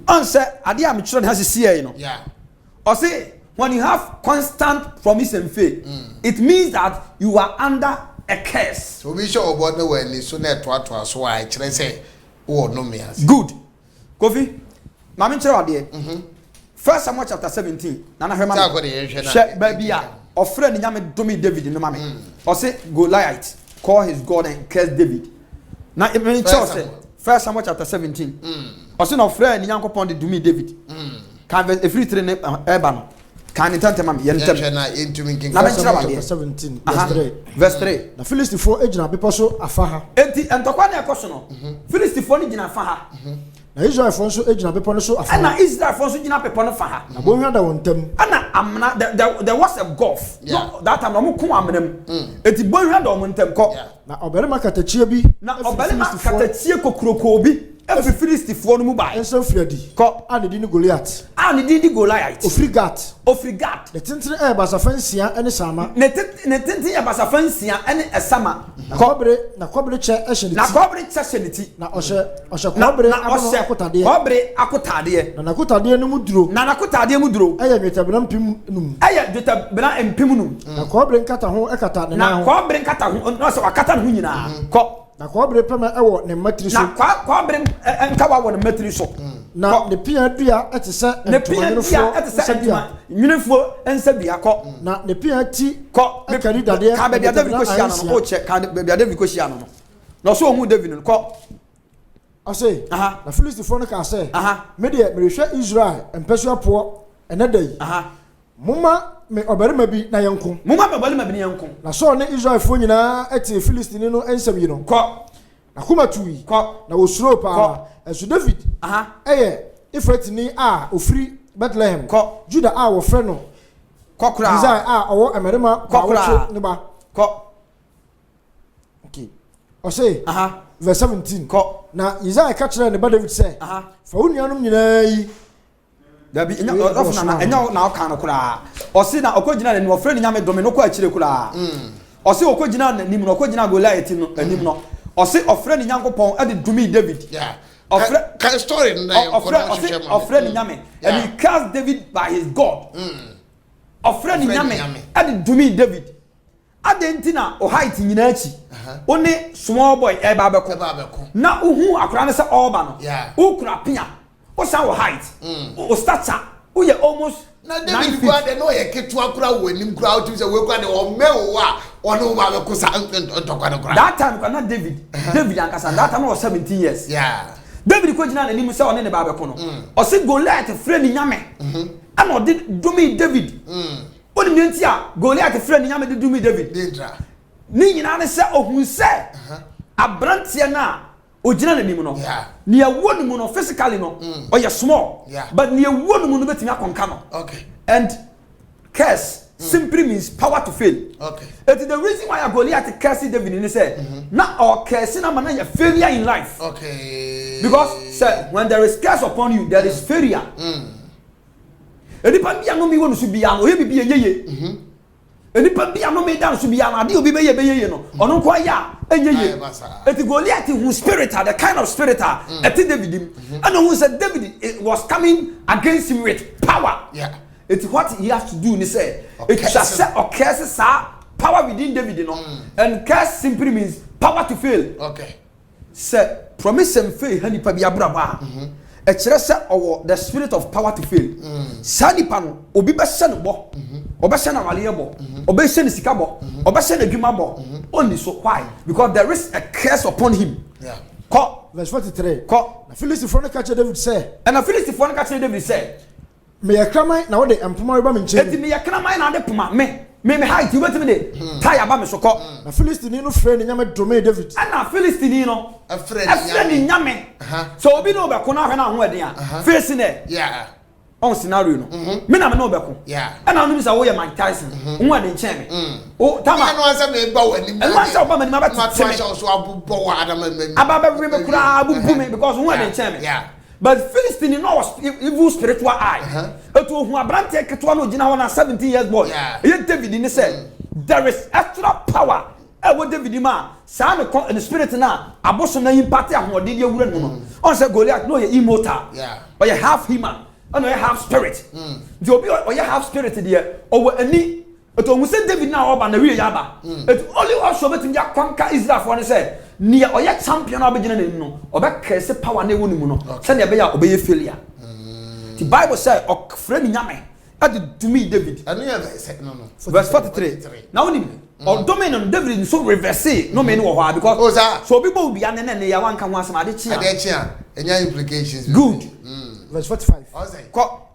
On say ade am chiro has see here no. Yeah. Or say when you have constant promise and faith, it means that you are under a curse. So we show about the way so net to so I say oh no me as. Good. Kofi. Mami chiro ade. 1 Samuel chapter 17. Nana hema. She baby ya. Of friend nyame domi David no mame. Or say Goliath call his God and curse David. Now even church say 1 Samuel chapter 17. Or say no friend nyankopon de domi David. Can verse every 3 eba no. Kan intente mam yentem. Na intumi king. Na menchira ba chapter 17 verse 3. Na Philistine ejina bepo so afa ha. Enti entokwa na ekoso no. Philistine ni gina fa ha. Na Israel fo so ejina bepo no so afa. Na Israel fo so gina pepo no fa ha. Na bo hwa da wontam. Ana amna there was a gulf. No, that time no mo ko amnam. Enti bo hwa da wontam ko. Na oberema katachie bi. Na oberema katachie kokuroko bi. Every Philistine no mu ba. Enso friadi. Ko Ani di ni Goliath. Ani di Goliath. Ofrigat. Ofrigat. The tintin e basa fansia ene sama. Ne tintin e basa fansia ene esama. Na kobre che ehye na kobre che hyeniti. Na ohye kobre akotade. Kobre akotade. Na nakotade no mu duro. Na nakotade mu duro. Eye dwetabena mpim num. Eye dwetabena mpim num. Na kobre nkata ho ekata ne na ho. Na kobre nkata ho no se wakata ne ho nyina. Ko na kobre pema ewo ne matri so. Na kobre nkawa wo ne matri so. Na ne pia dua etese entomanufo etese nwunefo ensabia ko. Na ne pia ti ko ekari dade ka be bia David ko hia no ko che ka be bia David ko hia no. No so ohun David no ko ase na Philistine no ka say me de me hwe Israel empesu apo enadai mumma me obarima bi na yenko mumma me obarima bi na yenko na so ne Israel fo nyina eti Philistine no ensam yi no ko na kuma tuyi ko na wosuro pa esu David eye Efratini a ofri Bethlehem ko Judah a wo frɛ no ko kura Israel a owo emerima ko kura ne ba ko okay o say verse 17 ko na Isaiah ka kyerɛ ne ba David sɛ fa unuanom nyinaa yi dabi enya ofuna na enya na aka no kura o si na okogina ne ofre ne nyame dome no ko akire kura o si okogina na nim no okogina Goliath no anim no o si ofre ne nyankopon e de dumi David ofre ka story na ofre ne nyame and he cast David by his God ofre ne nyame e de dumi David adentina o height nyina achi oni small boy e ba beko na uhu akura ne se oba no ukura pia o sa wo height o stature o ye almost na David kwa de no ye ketu akura wo anim kura o tu se we kwa de o mewo a ono ba beko sa ntokwa no kura that time na David ankasa that time was 17 years David ko gina na nim se one ne ba beko no o se Goliath frɛ ni nyame ana o de dumi David o ni ntia Goliath frɛ ni nyame de dumi David ni nyina ne se ohun se abrantie na ojina na nim no ni ewo no no physically no o ye small but ni ewo no no betimi akonka no and curse simply means power to fail it is the reason why Goliath curse David ni say na or curse na man na failure in life because say when there is curse upon you there is failure enipa bia no mi wonu so bia no o ye bibia yeye enipa bia no me dan so bia na de obi be ye no ono nko ya enyeye eti Goliath who spirit the kind of spirit eti David and who said David was coming against him with power it's what he has to do ni say it shall set or curse power within David no and curse simply means power to fail say promise and fail hanipa bia braba e kire se owo the spirit of power to fail sanipa no obi be se no bo obe se na wale bo obe se ni sika bo obe se na dwuma bo only so why because there is a curse upon him ko verse 43 ko na Philistine for no catch David say and na Philistine for no catch David say me yakramai na wo de empoma ba me nche eti me yakramai na de poma me height you wetime de tire ba me so ko na Philistine no frɛ ni nyame dome David and na Philistine no afrɛ ni nyame so obi no be ko na hwe na ho eden a face ne on scenario no me na me no be ko and na no mi say wo ye Mike Tyson ho eden chen me o tama no answer me ba wani and one say ba mani ma ba tete me so abobɔ wa adam me aba ba me kura abubu me because ho eden chen me but Philistine no was evil spiritual eye etu ohun abrante ketwa no gina na 17 years boy ye David ni say there is extra power e wo David ma sa no spirit na aboso na impact ahode de awura no on say Goliath no ye immortal or you half human and you half spirit the obi or you half spirit there or ani etu ohun say David na oba na wie ya ba etu only also betim ya conquer Israel for ne say ni oya champion abegina na no obekese power na ewonu mu no se na be ya obeye failure the Bible say okfre ni nyame ade to me David anu ya verse 43 now ni or dominion David so reverse no me ni wo ha because so people be an ne ya wanka ho asem ade chi a enya implications good verse 45.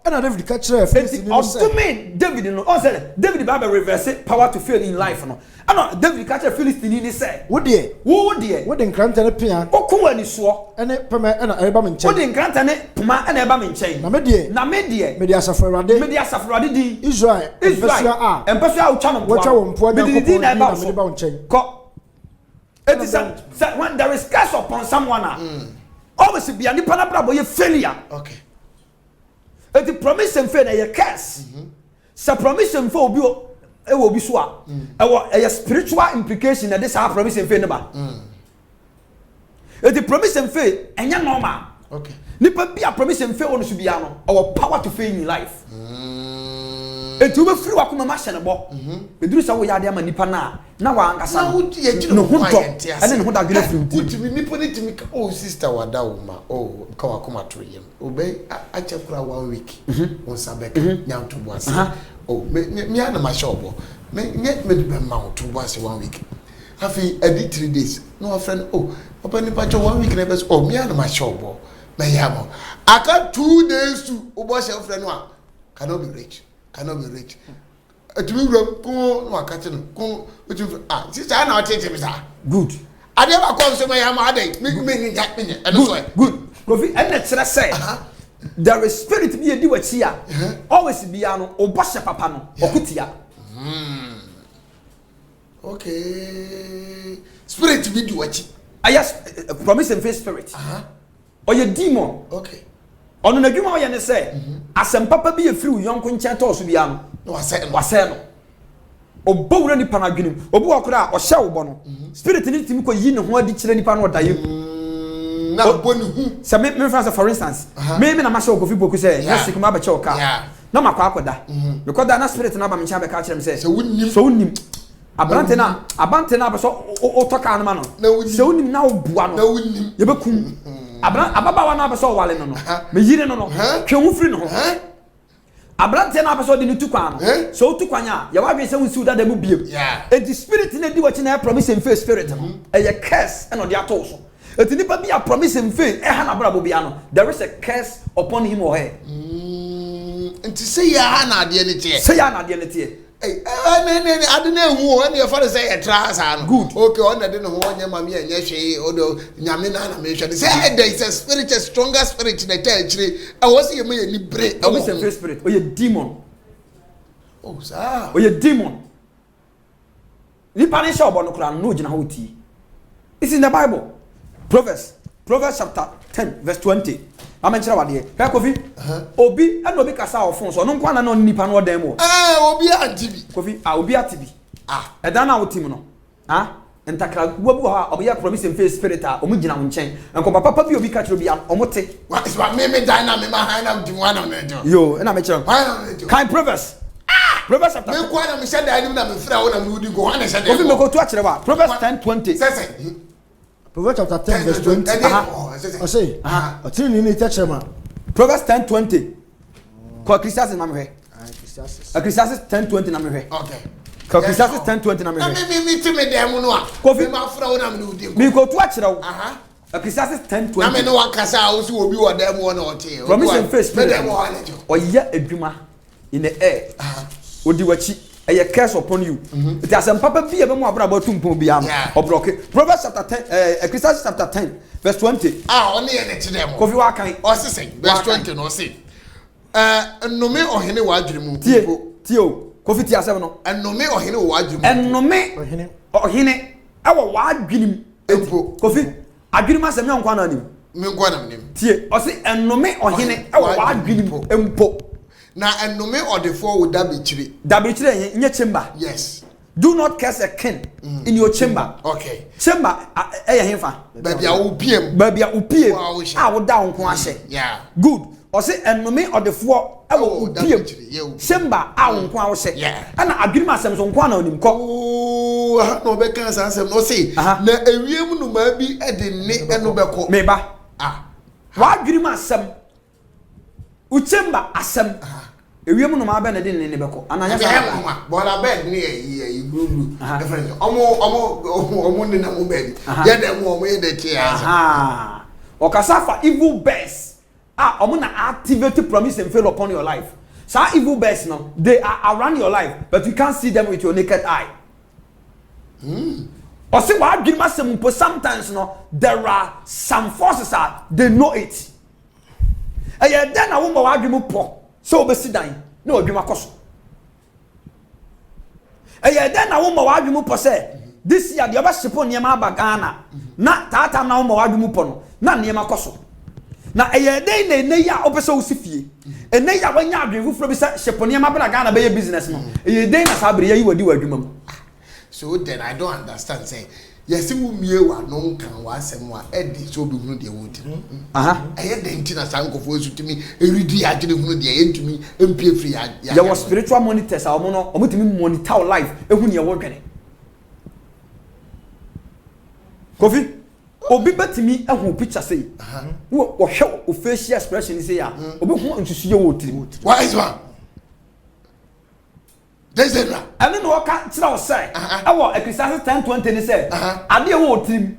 And David catch her Philistine no say. David no on say David Bible reverse power to fail in life no. And David catch a Philistine ni say. Wo de? Wo de nkranta ne pia. Okun ani so. Ene pema ena eba me nchen. Wo de nkranta ne puma ena eba me nchen. Na me de. Me de asafo Awurade di. Israel. Empesa a utwa no mpo. Watwa wo mpo nya ko na me de ba wo nchen. Ko. It is when there is curse upon someone always be ani pana brabo ye failure. Okay. The promise and fail na curse. So promise and fail obi e wo bi so a. E wo a spiritual implication na this our promise and fail na ba. The promise and fail enya normal. Okay. Nipa bi a promise and fail on so bia no our power to fail in life. Etu be free wakoma ma hye ne bo. Beduru sa wo ya de ama nipa na wa ankasa na wo ye gire no quiet ene ne ho da gire free ti. Utimi nipa ni timi oh sister wada wo ma oh ka wakoma to yem. Obe acha kura 1 week. Won sabeka nyam to boase. Oh me ana ma shop. Me do be ma to boase 1 week. Hafi edi 3 days. No friend oh papa nipa cho 1 week na be oh me ana ma shop. Me yamo. Aka 2 days to obo share friend no cannot be rich. Cannot be rich. Atumi wura ko no akate no ko otumi sister na otete me sa. Good. Ade ba ko so me ya ma ade me ni ja me eno so. Good. Kofi ene kire say. There is spirit bi edi wachi a. Always be ano oboshe papa no okutia. Okay. Spirit bi di wachi. Yes, promise and faith spirit. Or your demon. Okay. Ono na dwuma ye ne say asem papa bi efiri yonko nche to so bia no wase no obowura ni pa na dwenim obu okura o hye wo bo no spirit ni timi ko yi ne ho adi kire nipa no odaye na boni hu se me for instance me na ma hye wo kofi boku say yes kuma ba che wo ka na makwa akoda because that na spirit na ba me cha be ka kire me say so wonnim abante na ba so o toka no ma no se wonnim na wo bua no ye bekum ababa na abeso wale no me yire no twe hu firi no abrante na abeso de ni tukwa no so tukwan a ya wadwe se wonsi uda da mu biem enti spirit na di wachi na promise and faith spirit no e curse and odi ato so enti nipa bi a promise and faith ha na brabo bia no there is a curse upon him or her enti say ya na ade ne tie ade na ehu o ne fa say e tra sa no good okay on de no ho nya mame anya hwe odo nyame na me hwe say there is a spirit, a stronger spirit na ta chire e wo say me ni bre e wo say spirit o ye demon oh sa o ye demon ni pa ne sha obo no kura no gina ho ti it's in the Bible. Proverbs chapter 10 verse 20. Amenchira wade he kofi obi and obi kasa ofon so no nkwa na no nipa no odan mo obi antibi kofi obi atibi eda na wotim no entakra wabu ha obi ya promise and faith spirit omu gina wo nchen enko papa bi obi ka kiro bi omote what is what me dina me ma hana di one on it yo na me kira kind Proverbs chapter me kwa na me sha da ni na me fra wo na me udi go wana sha da kofi me ko tu akire ba Proverbs 10:20 say Proverbs chapter 10 verse 20. I say, Otini ni techema. Proverbs 10:20. Ko Ecclesiastes na me hwe. Ecclesiastes 10:20 na me hwe. Okay. Ko Ecclesiastes 10:20 na me hwe. Me ti me dem no a. Kofi ma fra wo na me udi. Me ko tu akire wo. Ecclesiastes 10:20. Na me no wakasa a wo si obi wo dem wo na ote. Promise and faith spirit. Me dem wo ane jo. Oya adwuma in the air. Odi wachi a curse upon you. It has some papa be able to about tumpo be or broke. Proverbs chapter 10, Ecclesiastes chapter 10, verse 20. Only any to them. Kofi wa kan. O say verse 20 no say. No me ohene wa adwumu. Tio. Kofi ti asem no. No me ohene wa adwumu. No me ohene awo wa adwunim. Empo. Kofi adwunim asem me nkwa na anim. Me nkwa na anim. Tie. O say no me ohene awo wa adwunim empo. Na enome odefo wo dabichire. Dabichire nye chamber. Yes. Do not curse a king in your chamber. Okay. Chamber hemfa. Babia wo piem. Babia wo piem. Wo da wo nko ahye. Yeah. Good. O say enome odefo wo piem. Chamber wo nko ahye. Yeah. Ana adwuma asem so nko na onim ko. Oh, na obeka asem no say na ewiem no ma bi de ne eno beko. Meba. Wa adwuma asem. Uchemba asem. Ewiem no ma ba na de ne beko. Ananya sa. Bola bed ne yi guru. Different. Omo ne na mo bed. Ya dem omo ye de tie asa. Okasafa evil bears omuna activate promise and fail upon your life. So evil bears now, they are around your life, but you can't see them with your naked eye. Or say what give us sometimes no, there are some forces they know it. And then I won't argue more poor. So be sit down. No, give my cost. And then I won't argue more say this year the other support near my bagana. Not tata now more argue more not near my cost. Now a day ne ya opeso sifie. And ne ya when you argue who from Sheponia Mabagana be a business no. A day na sabri you will do argument. So then I don't understand say yes we mewa no kan wa asem wa edi so be hunu de wodi eh de ntina sanko fo su timi eridi agene hunu de entumi empie free ya there was spiritual monitors omo no omo timi monitor life ehunu ye wodwene Kofi obi betimi ehu picture say wo hwe o facial expression say ya obi hu nsusuye wo tiri why is one Desera. I don't know what can say. I want Ecclesiastes 10:20 ni say. Ade wo trim.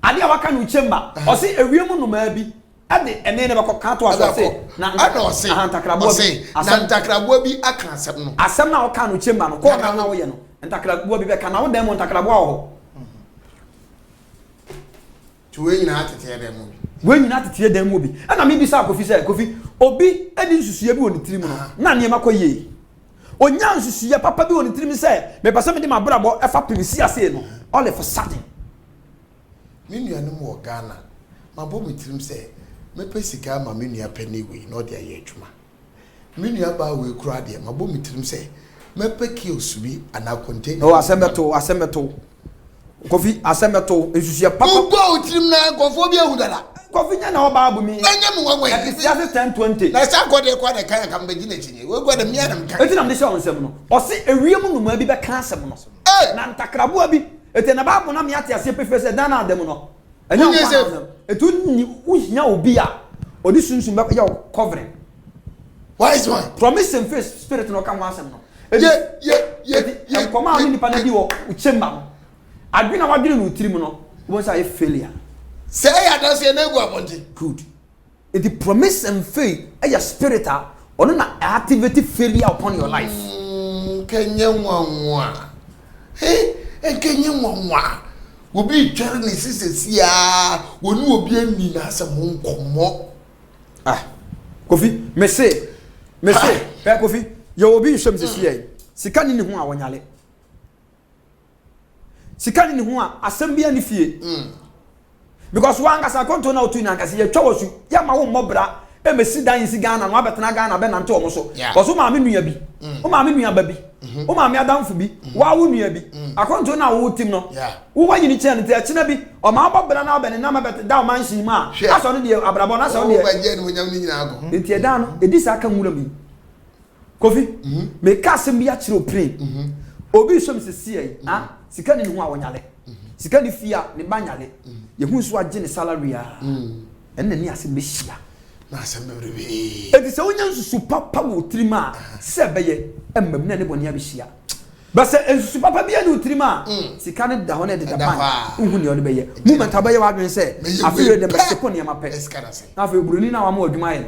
Ade waka no chamber. O say ewiem no ma bi. Ade ene ne bako kan to aso say. Na o say. Ntakrabo bi. Na ntakrabo bi aka asem no. Asem na waka no chamber no. Ko na wo ye no. Ntakrabo bi be ka na wo dem ntakrabo wo. Tuwe nyina atete dem mo bi. We nyina atete dem mo bi. Na me bi sa Kofi say Kofi obi edi nsusuye bi woni trim no. Na ne makoye. Onya nsusuye papa bi woni tirim se me pese me de mabrabo efa pimisi ase no all of a sudden me nuanom wo Ghana mabo me tirim se me pesika ma me nua paniwe no de aye adwuma me nua ba we kura de mabo me tirim se me peki osubi ana container oh asemeto Kofi asemeto nsusuye papa bo tirim na gofo bi ehudala Kofi nya na oba abu mi anya me wo ya 10:20 na sa gode kwa de kan kan begina chinye we gode me anam kan etinam de show nsem no o se ewiem no ma bi be kan asem no na ntakrabo bi ete na ba na me ate ase pefe se dan na adem no enya wo etu ni uhia obi a odi sunsun be ya covering wise one promise and faith spirit no kan asem no ye koma ani nipa na di wo uchemba no adwena wadwene no tirim no wo say failure say ya don say na egu abonte good the promise and faith a spirit ono na activate failure upon your life kenye nwanwa kenye nwanwa obi twere ni sisesi ya wonu obi ani na asem nkomo Kofi me say pe Kofi yo obi hwem sisi ye sika ni hu a wonyale sika ni hu a asem bia ni fie because one gas akonto na otu na nkase ye twawosu ya ma wo mmobra e mesi dan si Ghana no abetena Ghana be nante omo so because ma me nua bi o ma me nua ba bi o ma me adamfo bi wa wo nua bi akonto na wo tim no wo wa yini chen te achina bi o ma abobra na obene na ma bet da o man shin ma aso no de abrabo na aso no de ba je no nyam ni nyina ago enti da no edisa aka nwura mi Kofi me kasem bi a kire opre obi so msesi ai sika ni hu a wonyale sika ni fia ni banyale ye hu so age ni salary a enne ni ase mehia na asem bebrebe edi se wonya nsusu papa wo trima se beye emmam na ne boni abehia ba se nsusu papa bia ni trima sika ni da ho na de da ban hu ni o de beye moment abaye wa adwen se afire de bese ko ne mape na afi buruni na wa ma adwuma ye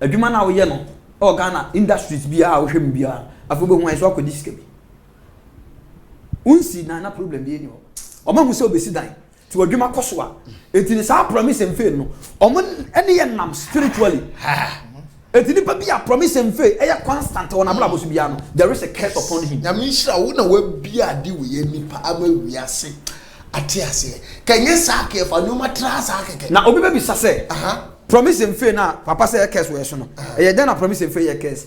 adwuma na wo ye no o Ghana industries bia a wo hwem bia afi be hu ai so akodi sika bi unsi na problem bi ni ho omo hu se obesi dan ti wadwuma koso a etini sa promise and faith no omo ene ye nam spiritually etini pa bi a promise and faith e constant on abla bosu bia no there is a curse upon him na me hira wo na wa bi ade wo ye nipa ama wiase ate ase kanye sa ke fa no matra sa keke na obi be sa say promise and faith na papa say curse we so no e ye den na promise and faith ye curse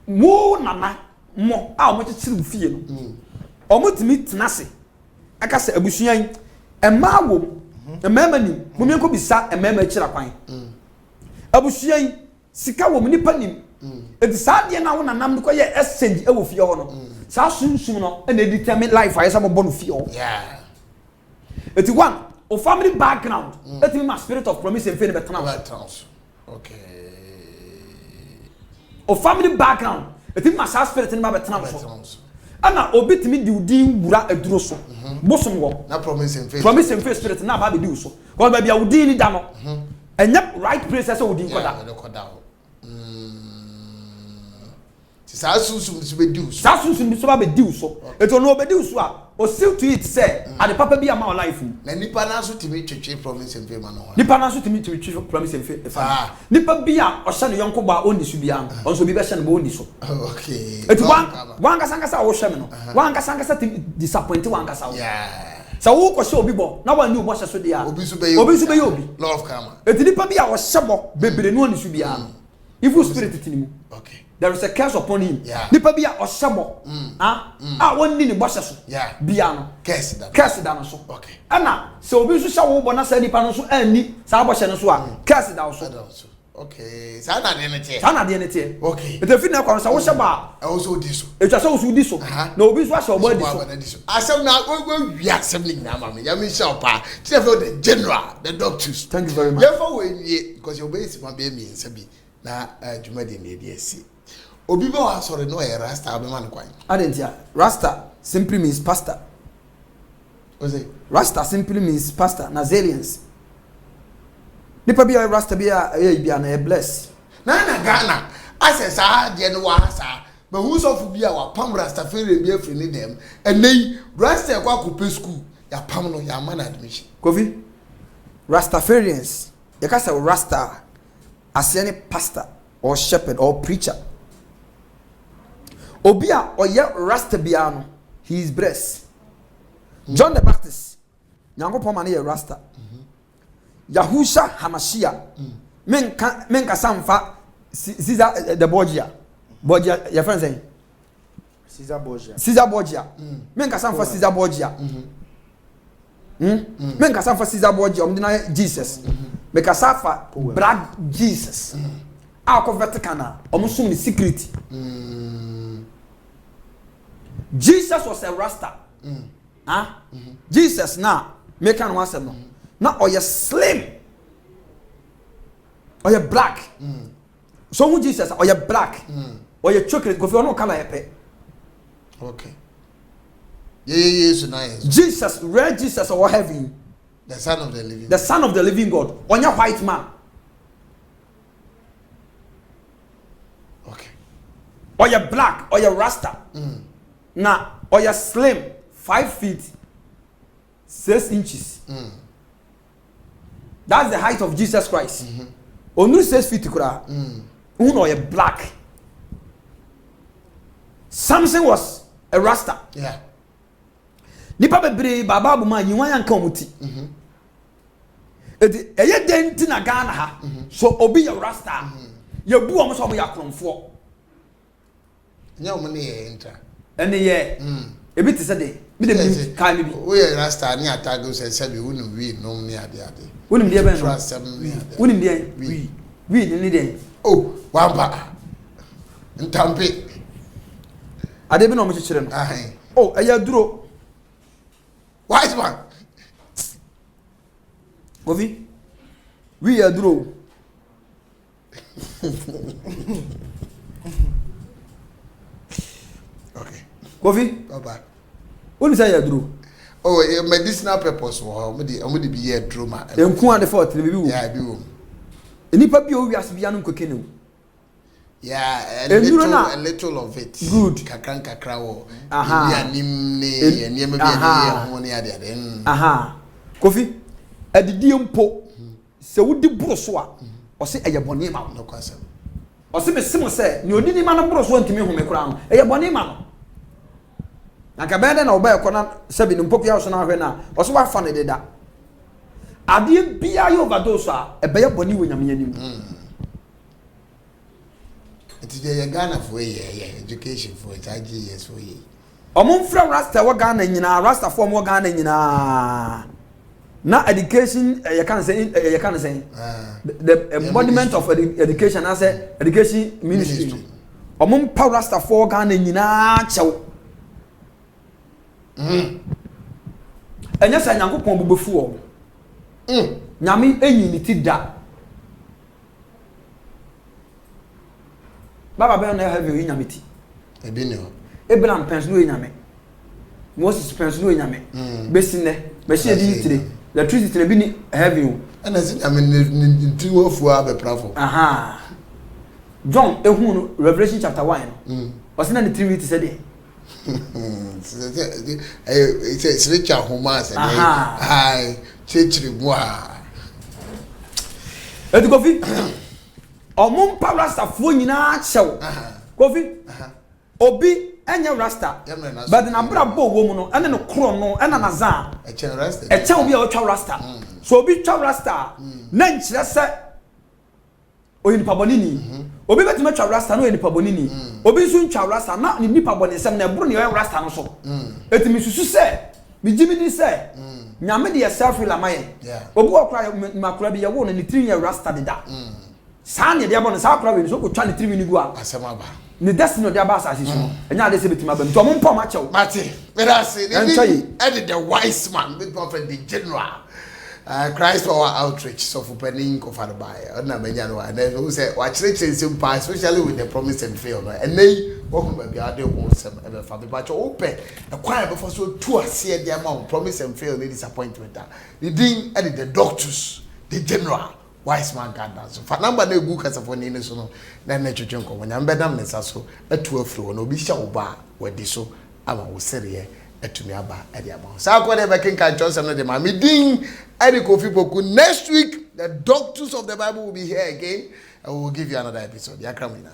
mo nana mo a mo chichiru fie no omo timi tenase aka se abusuan ema wo emema ni mo menko bisa emema kira kwan abusuan sika wo nipa nim edi sa de na wo nanam ko ye exchange e wo fie ho no sa sunsun no e na determine life ayesa mo bonu fie ho eti one o family background eti my spirit of promise and faith be trans okay o family background eti my spirit ni be trans ana obitimi di udin wura aduro so bosom wo na promise and faith spirit na ba be di so ko ba bia udin ni da no And yep, right place as we didn't Sasusum be do so. Sasusum so be do so. It will no be do so. O still to it say, and the papa be a man life. Na nipa na so timi twetwe promise and fame no. Nipa na so timi twetwe promise and fame. Nipa bia o hye no yonko ba oni su bia no. Onso bi be hye no ba oni so. Okay. It one kasanga wo hye me no. One kasanga disappoint one kasanga. Yeah. So wo ko hye obi bo na one ni obo hye so dia. Obi su be obi. Lord of karma. Et nipa bia o hye bo bebre no oni su bia no. Evil spirit tinimu. Okay. There is a curse upon him. Yeah. Nipa bia oshabo. One ni bossa so. Yeah. Bia no. Curse that. Curse that no so. Okay. Ana so obi so sha wo bona sa nipa no so ani sa bossa no so a curse that so. Okay. Sa na de ne tie. Sa na de ne tie. Okay. But if na kwa so wo shaba. I also di so. E twa so wo di so. Na obi so asha obo di so. Asem na we wi asem ni na ma me. Ya me sha opa. Ti for the general, the doctors. Thank you very much. Ya for we because your base ma be me nsa bi. Na jumadi na dey see. Obi be wa sorry no e rasta abema no kwan. Adentia. Rasta simply means pastor. What say? Rasta simply means pastor, Nazarians. Nipa bia rasta bia bia na bless. Na Ghana asesa de no wa sa. But who so fu bia wa pam rasta fere bia free ni dem. Enei rasta kwa kope school ya pam no ya man admission. Kofi. Rastafarians. You can say rasta as any pastor or shepherd or preacher. Obia or ye rasta biano, he is blessed. John the Baptist, Nyango Pomani rasta. Yahusha Hamashia, Menka Samfa, Caesar the Borgia. Borgia, your friend saying Caesar Borgia. Caesar Borgia. Menka Samfa Caesar Borgia. Menka Samfa Caesar Borgia, Omdina Jesus. Meka Safa Brad Jesus. Out of Vaticana, almost so many security. Jesus was a rasta. Jesus now make an answer no. Now or you slim or you black. So who Jesus or you black or you chocolate go for no color epe. Okay. Yeah, so nice. Jesus, red Jesus or heaven. The son of the living. The son of the living God. On your white man. Okay. Or you black or you rasta. Now or you slim 5 feet 6 inches. That's the height of Jesus Christ. Only 6 feet kura. Or you black. Samson was a rasta. Yeah. Nipa bebre baba bu ma yiwan yanka omuti. Edi eye denti na Ghana ha. So obi ya rasta. Ye bu omo so obo ya kromfo. Nya omo ne ye entra. Ene ye. Ebi te se de. Mi de mi ka mi bi. We ye rasta ni atago se bi wonu wi no ni ade ade. Wonu de be no. Rasta ni ade. Wonu de wi ni de. Oh, wamba. Ntampe. Ade bi no mo chechire no. Ahan. Oh, eya duro. White man. Kofi. We are duro. Okay. Kofi. Baba. Wonu say ya duro. Oh, medicinal purpose wo. Omudi bi ye duro ma. Enku ade for tele bi wo. Yeah, bi wo. Nipa bi o wi asbia no nkokene. Yeah, a little of it. Good. Kakra wo. Aha. Ya nim ne niam bi ya ho ne ade ade. Aha. Kofi. Adidi mpo. Se wudi buro so a, o se eye bone ma No kwasem. o se mesimo se ni odi ni ma no buro so ntimi home kura no. Eye bone ma no. Na ka bende na oba e kona se bi mpo pia so na hwe na. O so wa fa ne deda. Ade bia ye overdose a, e be ye bone wo nyame anim. It is a Ghana for education for it, IGS for ye. Omon fra rasta wa Ghana nyina, rasta form wa Ghana nyina. Na education you can say the embodiment of education as education ministry. Omon pa rasta for Ghana nyina chew. Enya sa Nyankopon bobefu o. Nyame enyi ni ti da. Baba be na have you nyameti. Ebinyo. Abraham pensulu nyame. Moses pensulu nyame. Besine, be she di tire. Electricity na bi ni have you. And as I mean, 2 or 4 hours bravo. Aha. John, Revelation chapter 1. Was not the 3 weeks today. It's Richard Homas and I church moi. Eti Kofi. Omum pa rasta fo nyina chew. Kofi. Obi enye rasta. But na bra bo wo mu no ene no kro no ena na za. E chen rasta. E chen obi a otwa rasta. So obi twa rasta na nkyere se oyi nipa bonini. Obi betima twa rasta na oyi nipa bonini. Obi nso ntwa rasta na ni nipa boni sem na ebro ne oyi rasta no so. Eti mi susu se, mi jimi di se. Nyame de yourself la maye. Obi okra makura bi ye wo no ni tiri ye rasta de da. Sa ne de abon sa akra we so ko twa ne tiri ni gu a. Asema ba. Ni destiny de aba asase so. Enya de se betima ba. Nto mo mpo ma chew. Mate, but I say the wise man, big prophet, the general. Christ for our outreach, so for penning of our buyer, and who said, watch it, especially with the promise and fail. And they welcome baby, I don't want some ever family, but open a choir before so 2 see the amount promise and fail, they disappointment. The dean added the doctors, the general. Wise man can dance. For number no book as a phone in so then nature junk when I'm better than so a 12 floor no be show bar where this so I will say to me about at the amount. So whatever can catch us another my meeting at the Kofi Boku next week. The doctors of the Bible will be here again and we will give you another episode. Yeah, coming now.